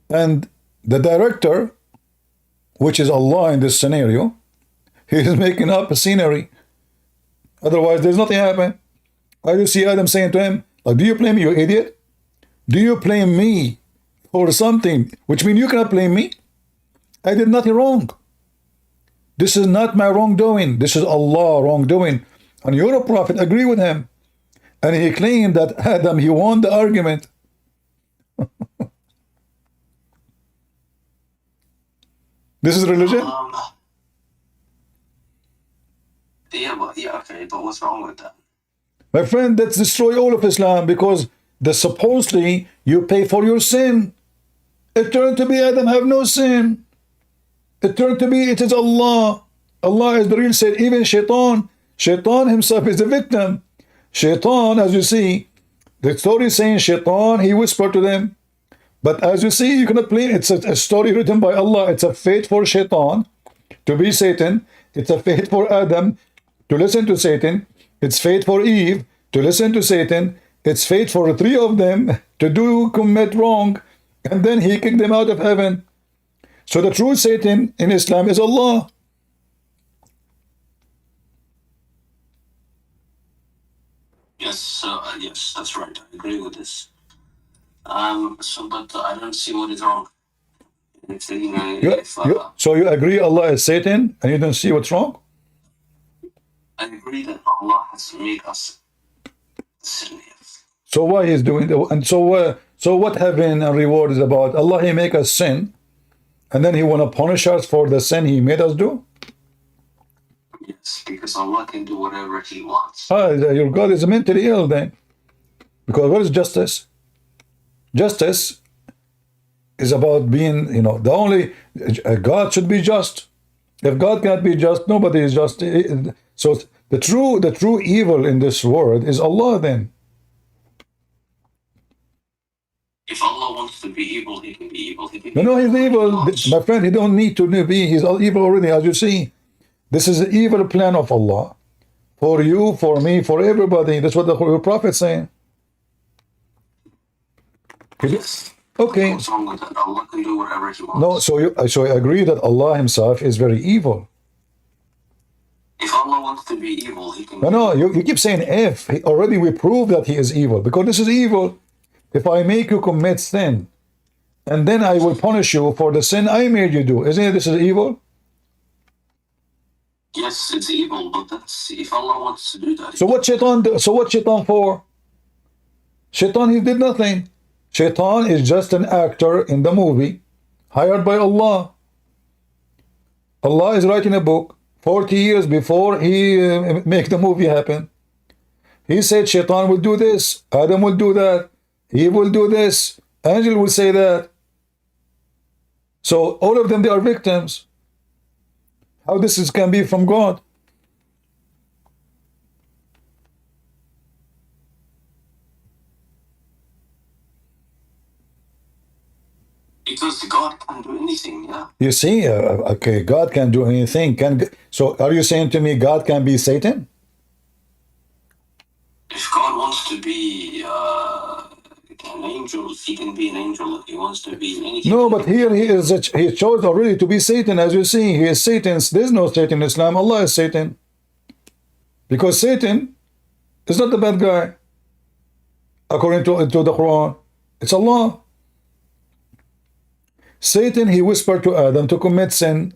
And the director, which is Allah in this scenario, he is making up a scenery. Otherwise, there's nothing happening. I just see Adam saying to him, like, do you blame me, you idiot? Do you blame me for something? Which means you cannot blame me. I did nothing wrong. This is not my wrongdoing. This is Allah wrongdoing. And your prophet agreed with him. And he claimed that Adam, he won the argument. This is religion? Yeah, okay, but what's wrong with that? My friend, that's destroy all of Islam, because supposedly you pay for your sin. It turned to be Adam have no sin. It turned to be it is Allah. Allah is the real sin. Even Shaitan himself is a victim. Shaitan, as you see, the story is saying Shaitan, he whispered to them. But as you see, you cannot blame. It's a story written by Allah. It's a fate for Shaitan to be Satan. It's a fate for Adam to listen to Satan. It's fate for Eve to listen to Satan. It's fate for the three of them to commit wrong. And then he kicked them out of heaven. So the true Satan in Islam is Allah. Yes, yes, that's right. I agree with this. But I don't see what is wrong. So you agree Allah is Satan, and you don't see what's wrong? I agree that Allah has made us sin. Yes. So why he's doing that? And so what heaven and reward is about? Allah, he make us sin, and then he want to punish us for the sin he made us do? Yes, because Allah can do whatever he wants. Your God is mentally ill then. Because what is justice? Justice is about being, the only, God should be just. If God can't be just, nobody is just. So the true evil in this world is Allah then. If Allah wants to be evil, he can be evil. He's evil. My friend, he don't need to be. He's evil already, as you see. This is the evil plan of Allah. For you, for me, for everybody. That's what the Prophet is saying. Okay. What's wrong with that? Allah can do whatever he wants. No, so I agree that Allah himself is very evil. If Allah wants to be evil, he can. No, you keep saying if. Already we proved that he is evil, because this is evil. If I make you commit sin, and then I will punish you for the sin I made you do, isn't it this is evil? Yes, it's evil, but that's if Allah wants to do that. So what Shaitan for? Shaitan, he did nothing. Shaitan is just an actor in the movie, hired by Allah. Allah is writing a book 40 years before he make the movie happen. He said Shaitan will do this, Adam will do that, Eve will do this, angel will say that. So all of them, they are victims. How this can be from God? Because God can do anything, yeah. You see, okay, God can do anything. So are you saying to me God can be Satan? If God wants to be, can an angel. He can be an angel if he wants to be anything. No, but here he chose already to be Satan. As you see, he is Satan. There's no Satan in Islam. Allah is Satan. Because Satan is not the bad guy. According to the Quran, it's Allah. Satan, he whispered to Adam to commit sin.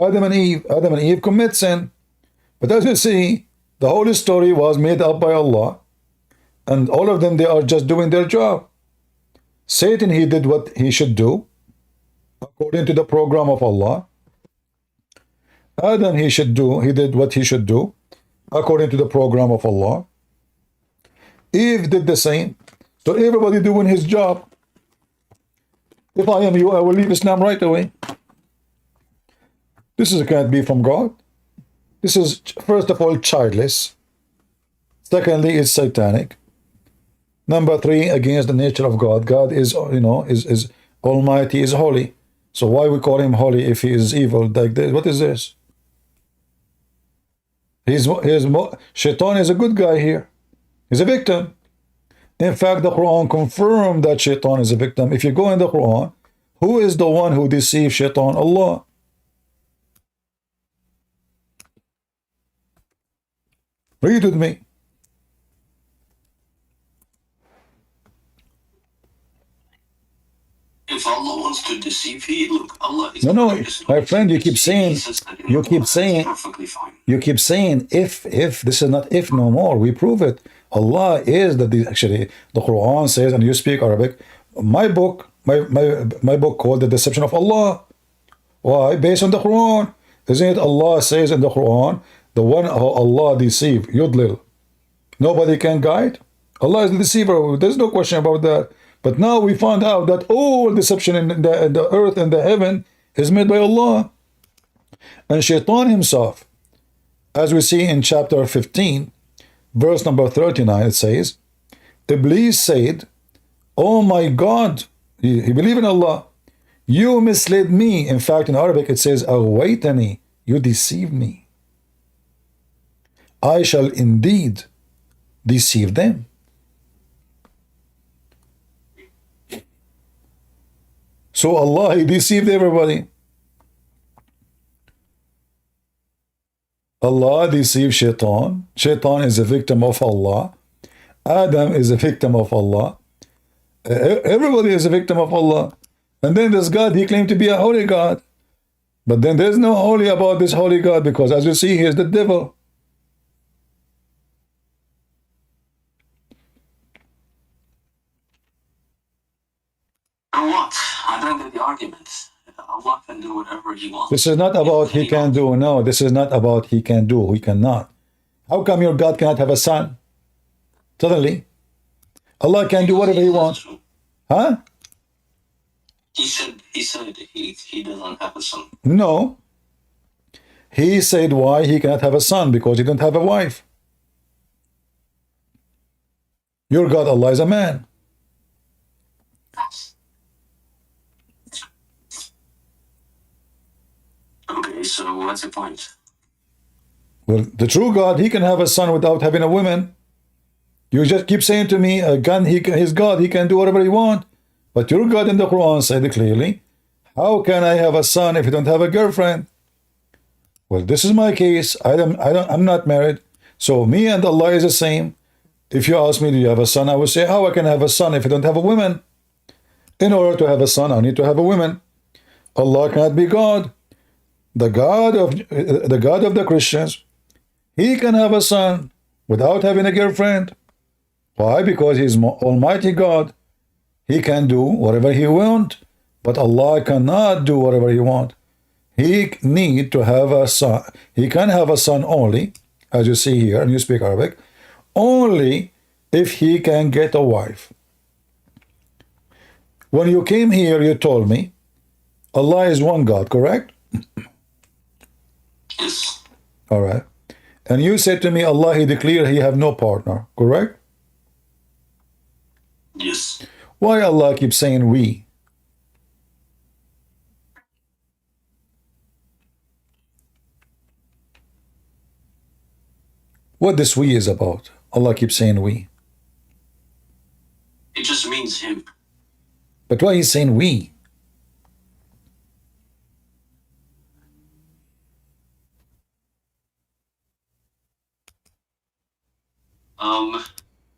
Adam and Eve commit sin. But as you see, the whole story was made up by Allah. And all of them, they are just doing their job. Satan, he did what he should do, according to the program of Allah. Adam, he did what he should do, according to the program of Allah. Eve did the same. So everybody doing his job. If I am you, I will leave Islam right away. This can't be from God. This is, first of all, childless. Secondly, it's satanic. Number 3, against the nature of God. God is, is almighty, is holy. So why we call him holy if he is evil like this? What is this? Shaitan is a good guy here. He's a victim. In fact, the Quran confirmed that Shaitan is a victim. If you go in the Quran, who is the one who deceived Shaitan? Allah. Read with me. If Allah wants to deceive you, look, Allah is No, my friend, you keep saying, perfectly fine. you keep saying, if, this is not if no more. We prove it. Allah is actually, the Quran says, and you speak Arabic, my book called The Deception of Allah. Why? Based on the Quran. Isn't it Allah says in the Quran, the one who Allah deceive, Yudlil. Nobody can guide. Allah is the deceiver. There's no question about that. But now we found out that all deception in the earth and the heaven is made by Allah. And Shaitan himself, as we see in chapter 15, verse number 39, it says, Iblis said, oh my God, he believed in Allah, you misled me. In fact, in Arabic it says, Aghwaytani, you deceived me. I shall indeed deceive them. So Allah, he deceived everybody. Allah deceived Shaitan. Shaitan is a victim of Allah. Adam is a victim of Allah. Everybody is a victim of Allah. And then this God, he claimed to be a holy God. But then there's no holy about this holy God, because as you see, he is the devil. For what? I don't get the argument. Allah can do whatever he wants. This is not about he can do. No, this is not about he can do. He cannot. How come your God cannot have a son? Suddenly, Allah can do whatever he wants. Huh? He said he doesn't have a son. No. He said why he cannot have a son, because he didn't have a wife. Your God, Allah, is a man. Okay, so what's the point? Well, the true God, he can have a son without having a woman. You just keep saying to me, his God, he can do whatever he wants. But your God in the Quran said clearly, how can I have a son if you don't have a girlfriend? Well, this is my case. I'm not married. So me and Allah is the same. If you ask me, do you have a son? I will say, how I can have a son if I don't have a woman? In order to have a son, I need to have a woman. Allah cannot be God. The God of the Christians, he can have a son without having a girlfriend. Why? Because he's Almighty God. He can do whatever he wants, but Allah cannot do whatever he wants. He need to have a son. He can have a son only, as you see here, and you speak Arabic, only if he can get a wife. When you came here, you told me Allah is one God, correct? Yes. All right. And you said to me, Allah, he declared he have no partner, correct? Yes. Why Allah keeps saying we? What this we is about? Allah keeps saying we. It just means means him. But why he's saying we?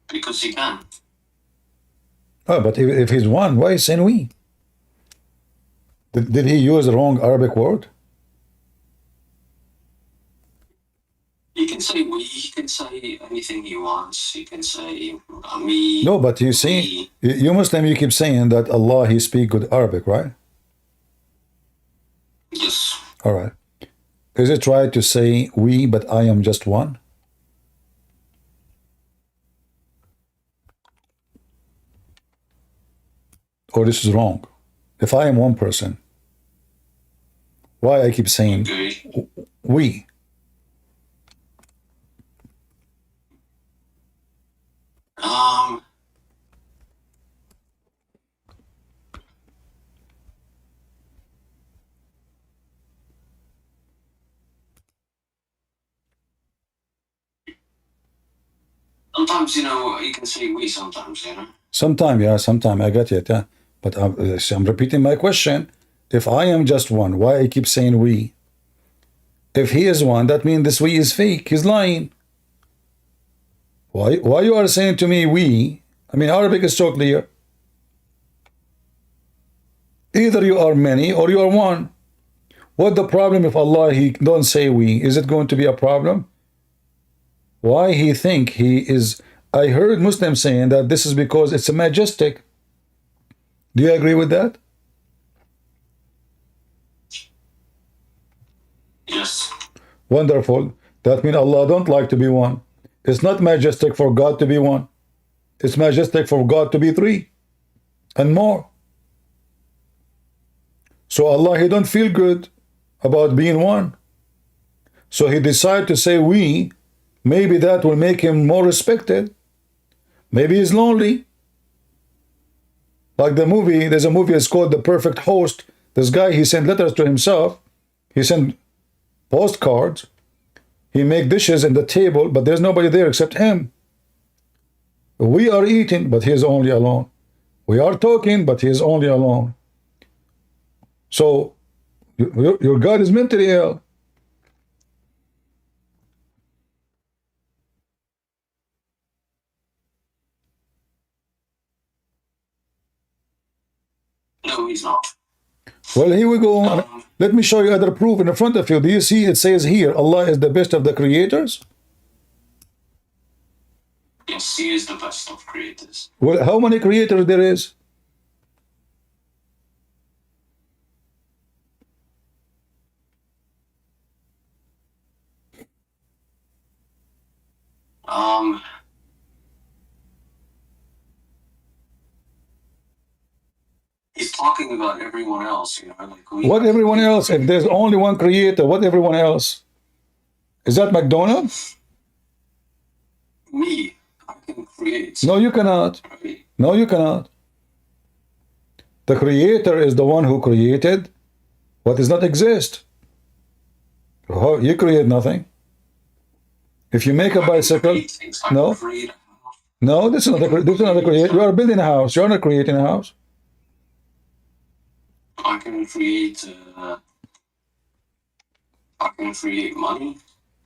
Because he can. Oh, but if he's one, why is saying we? Did he use the wrong Arabic word? He can say we, he can say anything he wants. He can say me. No, but you see, you Muslim, you keep saying that Allah, he speak good Arabic, right? Yes. All right. Is it right to say we, but I am just one? Or this is wrong? If I am one person, why I keep saying we? Sometimes, you know, you can say we sometimes, you know. Sometime, yeah, sometime. I get it, yeah. But I'm repeating my question. If I am just one, why I keep saying we? If he is one, that means this we is fake. He's lying. Why you are saying to me we? I mean, Arabic is so clear. Either you are many or you are one. What the problem if Allah, he don't say we? Is it going to be a problem? Why he think he is... I heard Muslims saying that this is because it's a majestic. Do you agree with that? Yes. Wonderful. That means Allah don't like to be one. It's not majestic for God to be one. It's majestic for God to be three and more. So Allah, he don't feel good about being one. So he decided to say we. Maybe that will make him more respected. Maybe he's lonely. Like the movie, there's a movie, it's called The Perfect Host. This guy, he sent letters to himself. He sent postcards. He make dishes in the table, but there's nobody there except him. We are eating, but he is only alone. We are talking, but he is only alone. So, your God is mentally ill. No, he's not. Well, here we go. Let me show you other proof in front of you. Do you see it says here, Allah is the best of the creators? Yes, he is the best of creators. Well, how many creators there is? He's talking about everyone else, you know, like we. What everyone else? If there's only one creator, what everyone else? Is that McDonald's? Me, I can create. No, you cannot. Right? No, you cannot. The creator is the one who created what does not exist. You create nothing. If you make a bicycle, no, no, this is not a create. You are building a house. You are not creating a house. I can create. I can create money.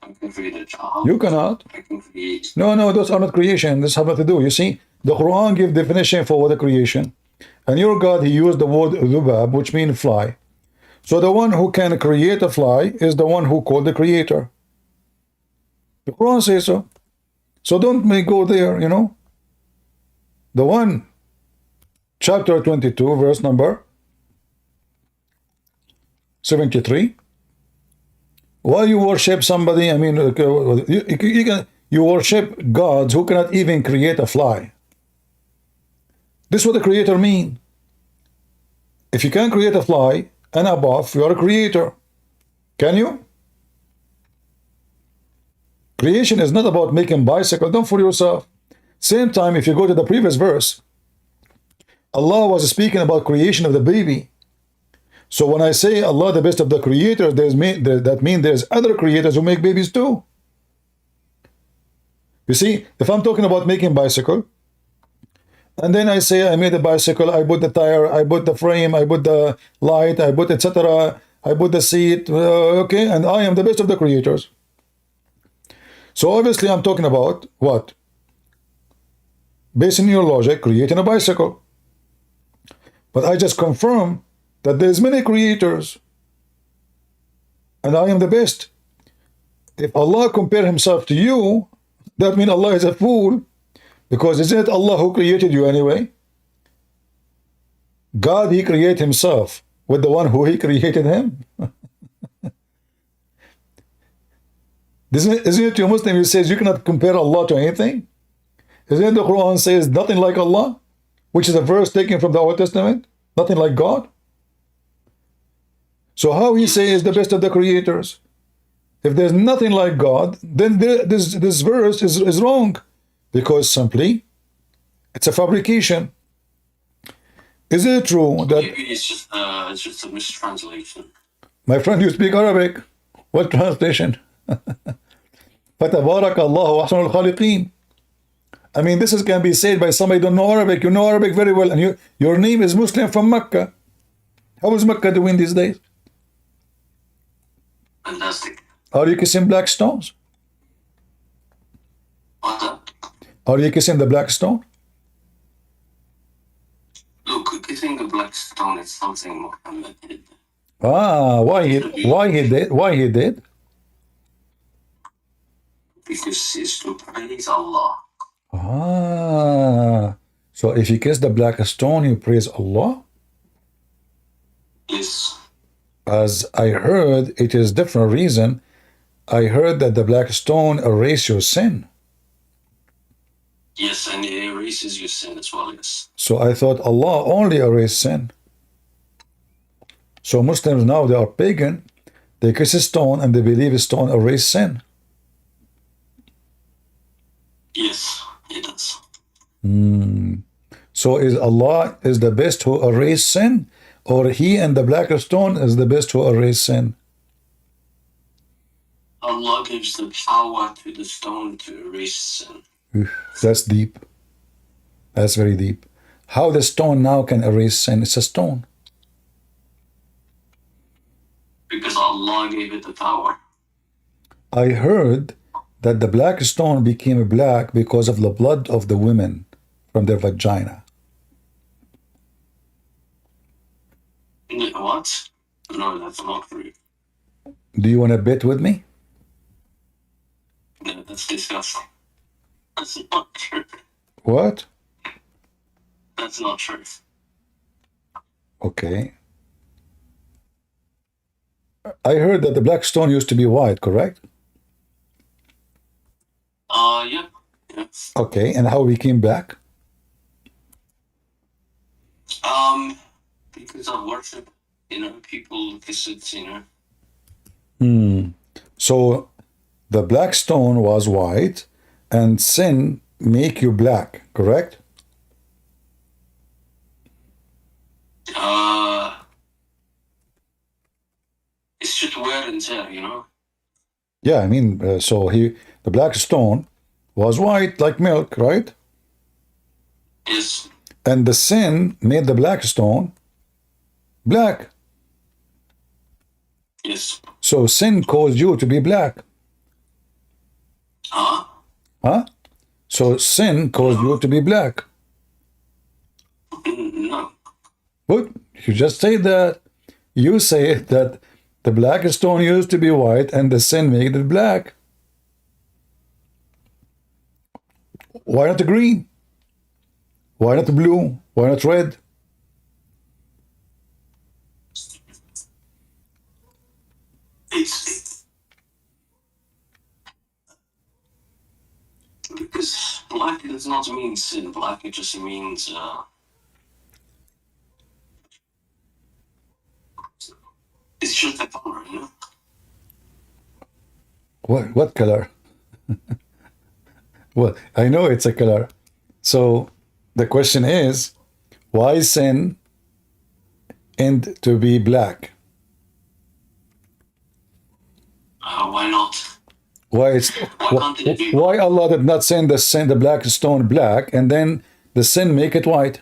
I can create a job. You cannot. I can create. No, no, those are not creation. This has nothing to do. You see, the Quran gives definition for what a creation, and your God, he used the word dhubab, which means fly. So the one who can create a fly is the one who called the creator. The Quran says so. So don't go there, you know. The one, chapter 22, verse number 73. Why you worship somebody? I mean, you worship gods who cannot even create a fly. This is what the creator means. If you can create a fly and above, you are a creator. Can you? Creation is not about making bicycle. Don't fool yourself. Same time, if you go to the previous verse, Allah was speaking about creation of the baby. So when I say Allah the best of the creators, that means there's other creators who make babies too. You see, if I'm talking about making bicycle, And then I say I made a bicycle, I put the tire, I put the frame, I put the light, I put etc. I put the seat, okay, and I am the best of the creators. So obviously I'm talking about what? Based on your logic, creating a bicycle. But I just confirm that there's many creators and I am the best. If Allah compare himself to you, that means Allah is a fool, because isn't it Allah who created you anyway? God, he created himself with the one who he created him. Isn't it your Muslim who says you cannot compare Allah to anything? Isn't it the Quran says nothing like Allah, which is a verse taken from the Old Testament? Nothing like God. So how he says the best of the creators? If there's nothing like God, then this verse is wrong, because simply it's a fabrication. Is it true that... Maybe it's just a mistranslation. My friend, you speak Arabic. What translation? فَتَبَارَكَ اللَّهُ أَحْسَنُ الْخَالِقِينَ. I mean, this can be said by somebody who don't know Arabic. You know Arabic very well, and your name is Muslim from Mecca. How is Mecca doing these days? Fantastic. Are you kissing black stones? What's up? Are you kissing the black stone? Look, kissing the black stone is something Mohammed did. Ah, why he did? Because it's to praise Allah. Ah, so if you kiss the black stone, you praise Allah? Yes. As I heard, it is different reason. I heard that the black stone erases your sin. Yes, and it erases your sin as well, yes. So I thought Allah only erases sin. So Muslims now, they are pagan. They kiss a stone and they believe a stone erases sin. Yes, it does. So is Allah is the best who erases sin, or he and the black stone is the best who erases sin? Allah gives the power to the stone to erase sin. That's deep. That's very deep. How the stone now can erase sin? It's a stone. Because Allah gave it the power. I heard that the black stone became black because of the blood of the women from their vagina. What? No, that's not true. Do you want to bet with me? No, that's disgusting. That's not true. What? That's not true. Okay. I heard that the black stone used to be white, correct? Yeah. Yes. Okay, and how we came back? Because of worship, people visit, So the black stone was white and sin make you black, correct? It's just wear and tear, Yeah, I mean, so the black stone was white like milk, right? Yes. And the sin made the black stone black. Yes. So sin caused you to be black. Huh? Huh? So sin caused you to be black. No. What? You just say that. You say that the black stone used to be white and the sin made it black. Why not the green? Why not the blue? Why not red? It's because black does not mean sin. Black, it just means it's just a color, What color? Well, I know it's a color. So the question is, why sin end to be black? Why not? Why Allah did not send the black stone black, and then the sin make it white?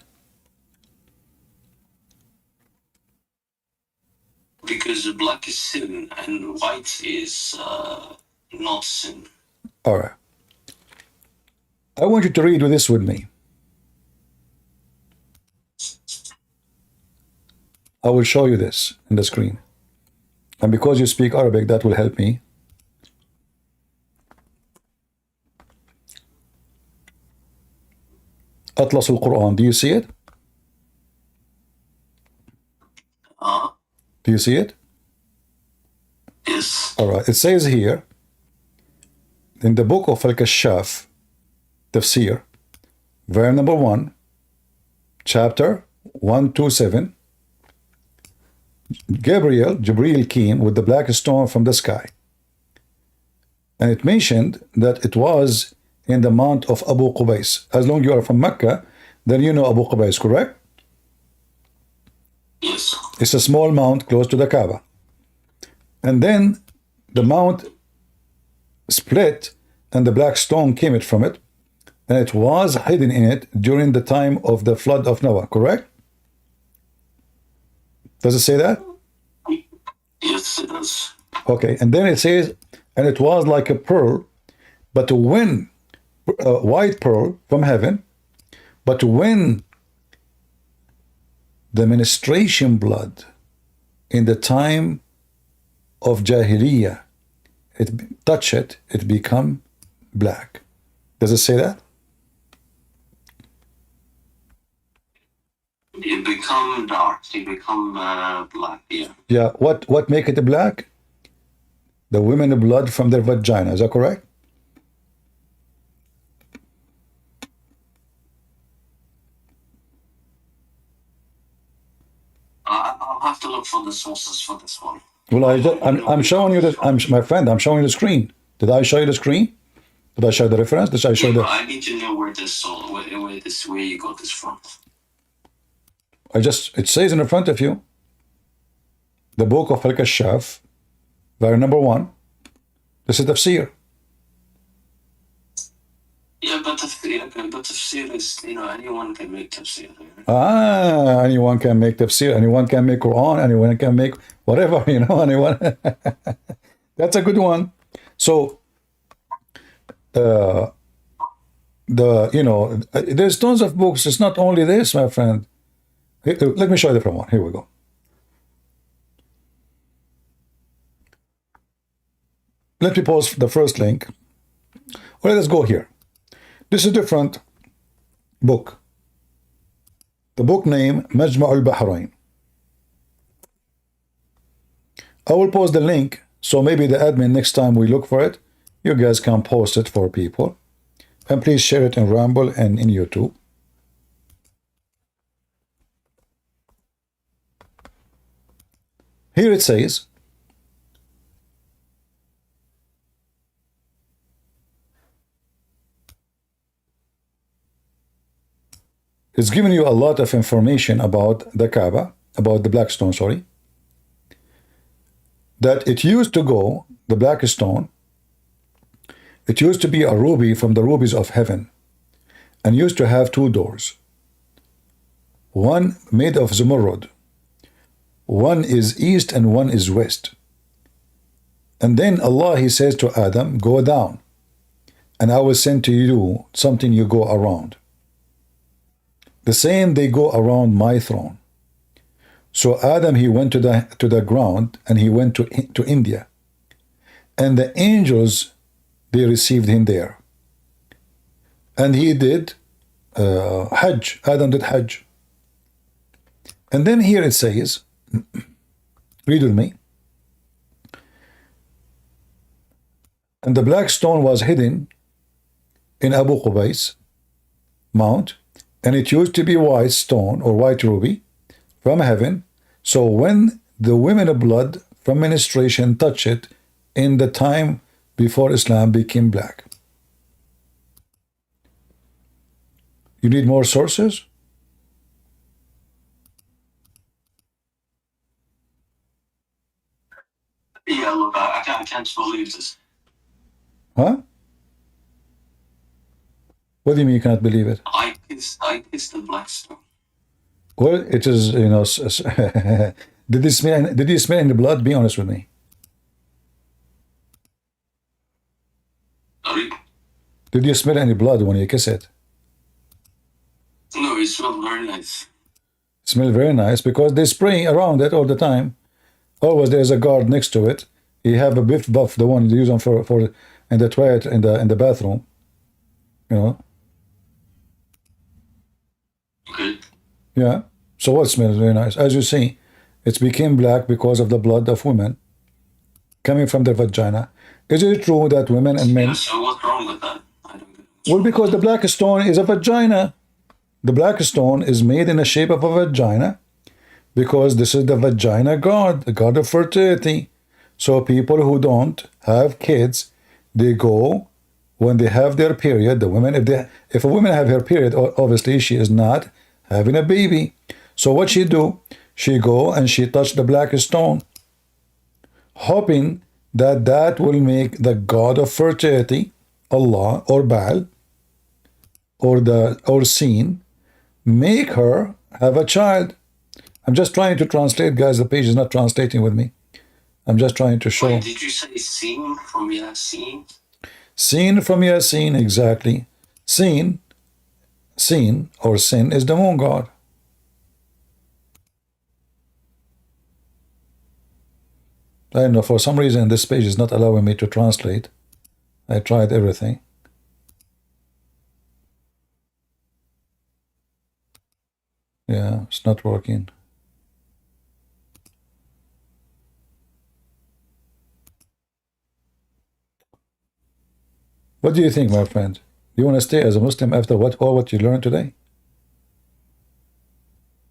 Because black is sin and white is not sin. All right. I want you to read this with me. I will show you this in the screen. And because you speak Arabic, that will help me. Atlas al-Quran. Do you see it? Do you see it? Yes. All right. It says here, in the book of Al-Kashaf, Tafsir, verse number 1, chapter 127, Jibreel came with the black stone from the sky. And it mentioned that it was in the mount of Abu Qubais. As long as you are from Mecca, then you know Abu Qubais, correct? Yes. It's a small mount close to the Kaaba. And then the mount split and the black stone came from it. And it was hidden in it during the time of the flood of Noah, correct? Does it say that? Yes, it does. Okay, and then it says, and it was like a pearl, but when, white pearl from heaven, but when the menstruation blood in the time of Jahiliyyah, it touch it, it become black. Does it say that? It become dark. It become black. Yeah. Yeah. What make it black? The women blood from their vagina. Is that correct? I'll have to look for the sources for this one. Well, I'm showing you this. My friend. I'm showing you the screen. Did I show you the screen? Did I show the reference? Did I show the? I need to know where you got this from. It says in front of you, the book of Al-Kashaf, verse number 1. This is tafsir. Yeah, but tafsir is, anyone can make tafsir. Anyone can make tafsir. Anyone can make Quran. Anyone can make whatever, anyone. That's a good one. So, there's tons of books. It's not only this, my friend. Let me show you the different one. Here we go. Let me post the first link. Well, let's go here. This is a different book. The book name, Majma' al-Bahrain. I will post the link, so maybe the admin, next time we look for it, you guys can post it for people. And please share it in Rumble and in YouTube. Here it says, it's giving you a lot of information about the Kaaba, about the black stone, sorry. That it used to go, the black stone, it used to be a ruby from the rubies of heaven, and used to have 2 doors. One made of Zumurrud. One is east and one is west. And then Allah, He says to Adam, go down, and I will send to you something you go around. The same they go around my throne. So Adam, he went to the ground, and he went to India. And the angels, they received him there. And he did Hajj. Adam did Hajj. And then here it says, read with me. And the black stone was hidden in Abu Qubais Mount, and it used to be white stone or white ruby from heaven. So when the women of blood from menstruation touch it in the time before Islam became black. You need more sources? Yeah, look, I can't believe this. Huh? What do you mean you cannot believe it? I kissed the black stone. Well, it is, you know, did you smell any blood? Be honest with me. Sorry? Did you smell any blood when you kiss it? No, it smelled very nice. It smelled very nice because they spray around it all the time. Always there's a guard next to it. You have a biff buff, the one you use them for in the toilet in the bathroom. You know. Okay. Yeah. So what smells very nice? As you see, it became black because of the blood of women coming from their vagina. Is it true that women and men? Yeah, so what's wrong with that? I don't get it. Well, because the black stone is a vagina. The black stone is made in the shape of a vagina because this is the vagina god, the god of fertility. So people who don't have kids, they go when they have their period. The women, if a woman have her period, obviously she is not having a baby. So what she do? She go and she touch the black stone, hoping that that will make the god of fertility, Allah or Baal, or Sin, make her have a child. I'm just trying to translate, guys. The page is not translating with me. I'm just trying to show. Wait, did you say seen from Yasin? Seen from Yasin, exactly. Seen or Sin is the moon god. I don't know, for some reason this page is not allowing me to translate. I tried everything. Yeah, it's not working. What do you think, my friend? Do you want to stay as a Muslim after what you learned today?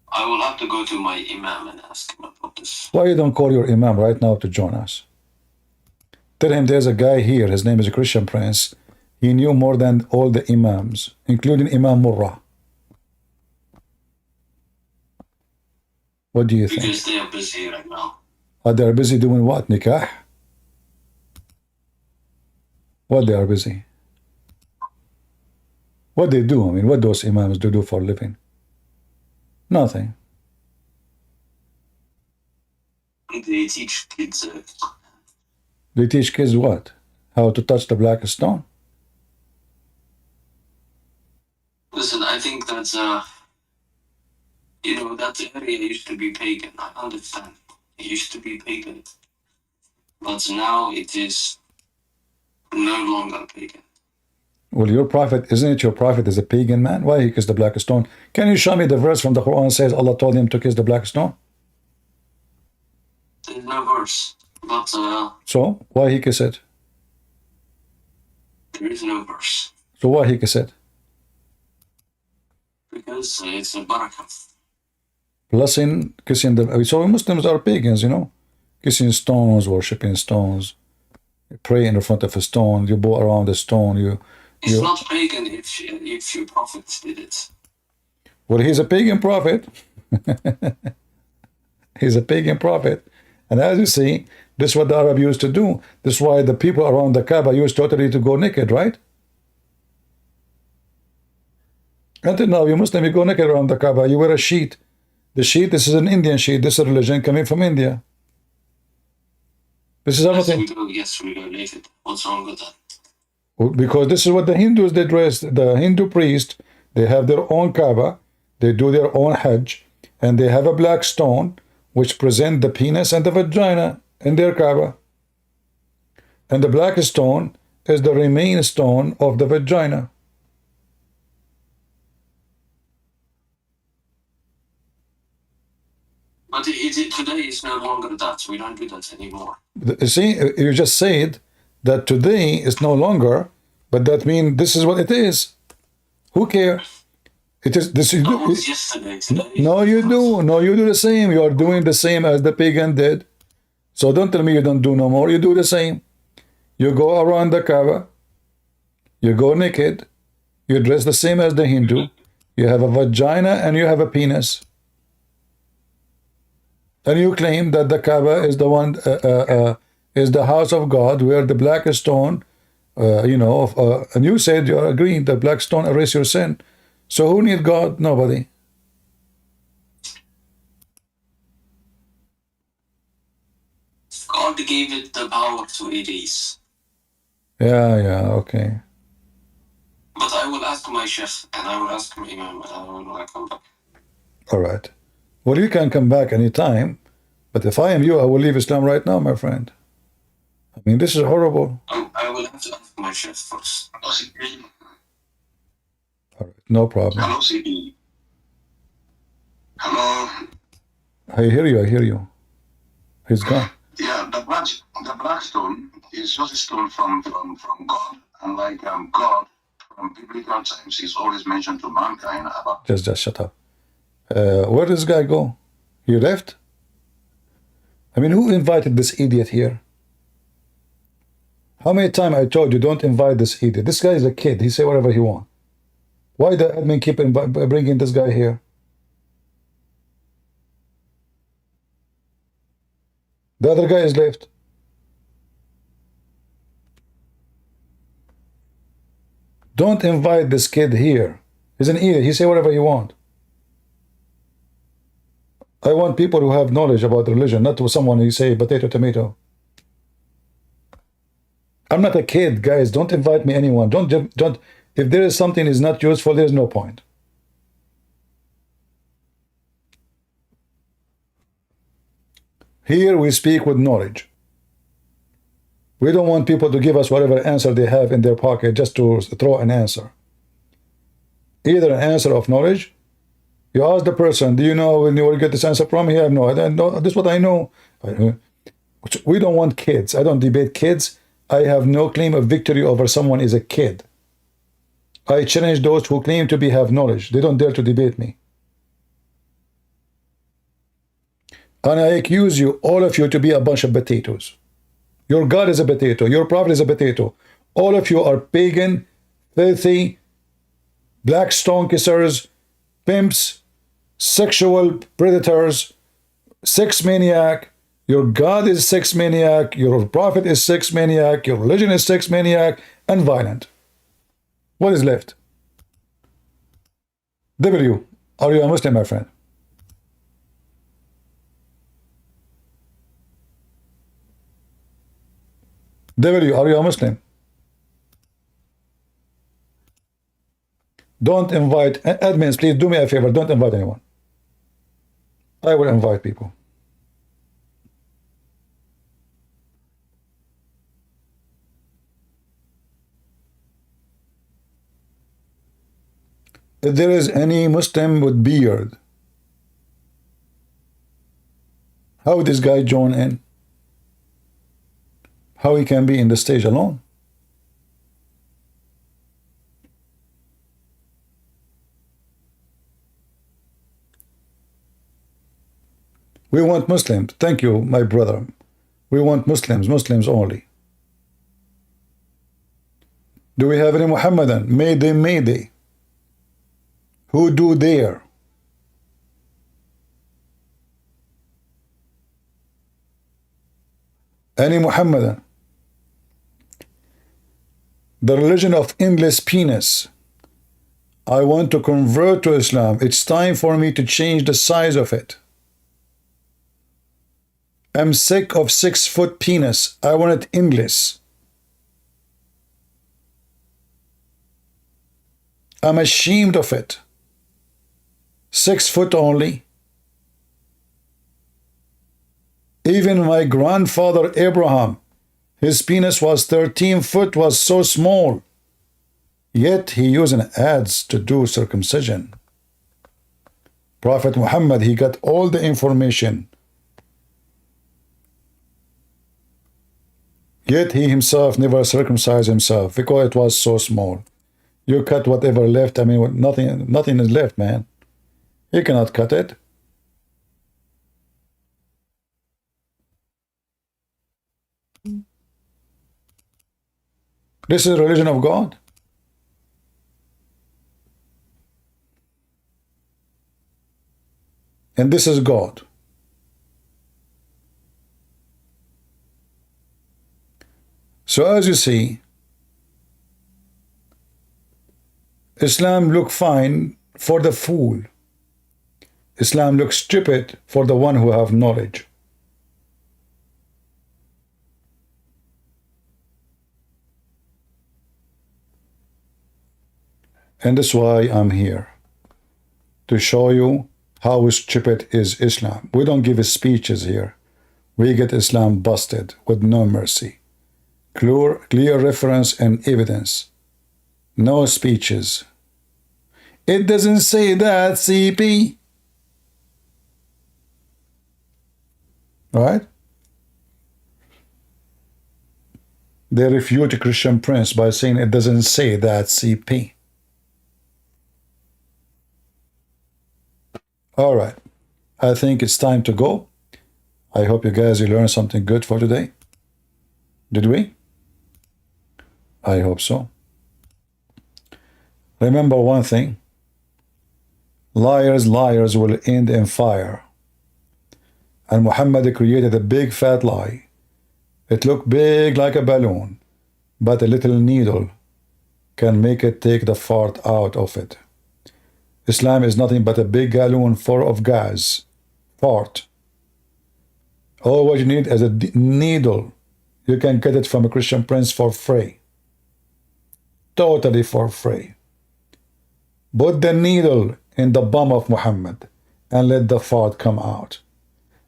I will have to go to my imam and ask him about this. Why you don't call your imam right now to join us? Tell him there's a guy here, his name is a Christian Prince. He knew more than all the imams, including Imam Murrah. What do you think? Because they are busy right now. Oh, they are busy doing what? Nikah? What they are busy? What they do? I mean, what those imams do for a living? Nothing. They teach kids. They teach kids what? How to touch the black stone? Listen, I think that's you know, that area used to be pagan. I understand. It used to be pagan, but now it is no longer pagan. Well, your prophet, isn't it your prophet is a pagan man? Why he kissed the black stone? Can you show me the verse from the Quran says Allah told him to kiss the black stone? There's no verse, but so why he kiss it? there is no verse. So why he kiss it? Because it's a barakah. Blessing, kissing the. So Muslims are pagans, you know, kissing stones, worshipping stones. You pray in the front of a stone. You bow around the stone. It's not pagan if your prophet did it. Well, he's a pagan prophet. He's a pagan prophet. And as you see, this is what the Arab used to do. This is why the people around the Kaaba used totally to go naked, right? Until now, you Muslim, you go naked around the Kaaba. You wear a sheet. The sheet, this is an Indian sheet. This is a religion coming from India. This is everything. Yes, we go naked. What's wrong with that? Because this is what the Hindus, they dress. The Hindu priest, they have their own Kaaba, they do their own Hajj, and they have a black stone which present the penis and the vagina in their Kaaba. And the black stone is the remain stone of the vagina. But today is no longer that. We don't do that anymore. See, you just said that today is no longer, but that means this is what it is. Who cares? It is this. Yesterday, today. No, you do. No, you do the same. You are doing the same as the pagan did. So don't tell me you don't do no more. You do the same. You go around the Kaaba. You go naked. You dress the same as the Hindu. You have a vagina and you have a penis. And you claim that the Kaaba is the one, is the house of God, where the black stone And you said you are agreeing that black stone erase your sin. So who need God? Nobody. God gave it the power to erase. Yeah, okay. But I will ask my sheikh and I will ask my imam and I will come back. All right. Well, you can come back anytime, but if I am you, I will leave Islam right now, my friend. I mean, this is horrible. I will have to ask my sheikh first. All right, no problem. Hello, CP. Hello. I hear you. He's gone. Yeah, the black stone is just a stone from God. And like God, from biblical times, is always mentioned to mankind about... Just shut up. Where did this guy go? He left? I mean, who invited this idiot here? How many times I told you don't invite this idiot? This guy is a kid. He say whatever he wants. Why the admin keep bringing this guy here? The other guy is left. Don't invite this kid here. He's an idiot. He say whatever he wants. I want people who have knowledge about religion, not to someone who say potato, tomato. I'm not a kid, guys. Don't invite me anyone. Don't. If there is something is not useful, there is no point. Here we speak with knowledge. We don't want people to give us whatever answer they have in their pocket just to throw an answer. Either an answer of knowledge. You ask the person, do you know when you will get this answer from? Here, no, I don't know. This is what I know. We don't want kids. I don't debate kids. I have no claim of victory over someone is a kid. I challenge those who claim to have knowledge. They don't dare to debate me. And I accuse you, all of you, to be a bunch of potatoes. Your God is a potato. Your prophet is a potato. All of you are pagan, filthy, black stone kissers, pimps, sexual predators, sex maniac. Your God is sex maniac. Your prophet is sex maniac. Your religion is sex maniac and violent. What is left? W, are you a Muslim, my friend? W, are you a Muslim? Don't invite, admins, please do me a favor, don't invite anyone. I will invite people. If there is any Muslim with beard, how this guy join in? How he can be in the stage alone? We want Muslims. Thank you, my brother. We want Muslims, Muslims only. Do we have any Muhammadan? Mayday, mayday. Who do dare? Any Muhammadan? The religion of endless penis. I want to convert to Islam. It's time for me to change the size of it. I'm sick of 6-foot penis. I want it endless. I'm ashamed of it. 6 foot only. Even my grandfather Abraham, his penis was 13 foot, was so small. Yet he using ads to do circumcision. Prophet Muhammad, he got all the information. Yet he himself never circumcised himself because it was so small. You cut whatever left. I mean, nothing is left, man. You cannot cut it. This is the religion of God. And this is God. So as you see, Islam look fine for the fool. Islam looks stupid for the one who have knowledge. And that's why I'm here, to show you how stupid is Islam. We don't give speeches here. We get Islam busted with no mercy. Clear reference and evidence. No speeches. It doesn't say that, CP. Right? They refute a Christian Prince by saying it doesn't say that, CP. All right. I think it's time to go. I hope you guys learned something good for today. Did we? I hope so. Remember one thing. Liars will end in fire. And Muhammad created a big fat lie. It looked big like a balloon, but a little needle can make it take the fart out of it. Islam is nothing but a big balloon full of gas. Fart. All what you need is a needle. You can get it from a Christian Prince for free. Totally for free. Put the needle in the bum of Muhammad and let the fart come out.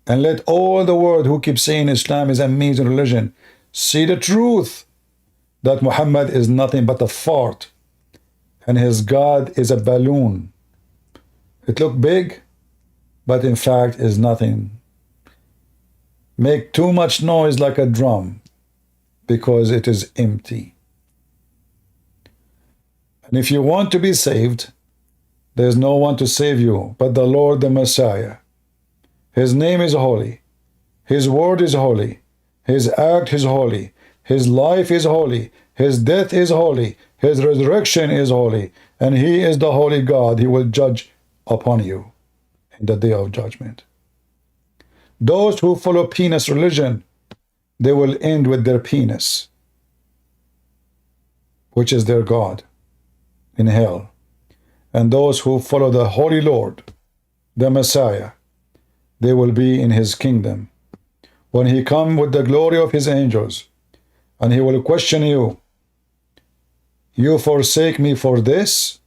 And let all the world who keep saying Islam is an amazing religion see the truth that Muhammad is nothing but a fart and his God is a balloon. It look big, but in fact is nothing. Make too much noise like a drum because it is empty. And if you want to be saved, there is no one to save you but the Lord the Messiah. His name is holy. His word is holy. His act is holy. His life is holy. His death is holy. His resurrection is holy. And he is the holy God. He will judge upon you in the day of judgment. Those who follow penis religion, they will end with their penis, which is their God, in hell. And those who follow the Holy Lord, the Messiah, they will be in his kingdom. When he come with the glory of his angels, and he will question you, you forsake me for this,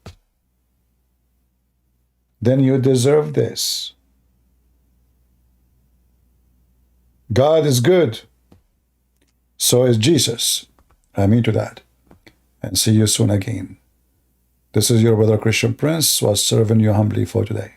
then you deserve this. God is good. So is Jesus. Amen to that. And see you soon again. This is your brother Christian Prince, was serving you humbly for today.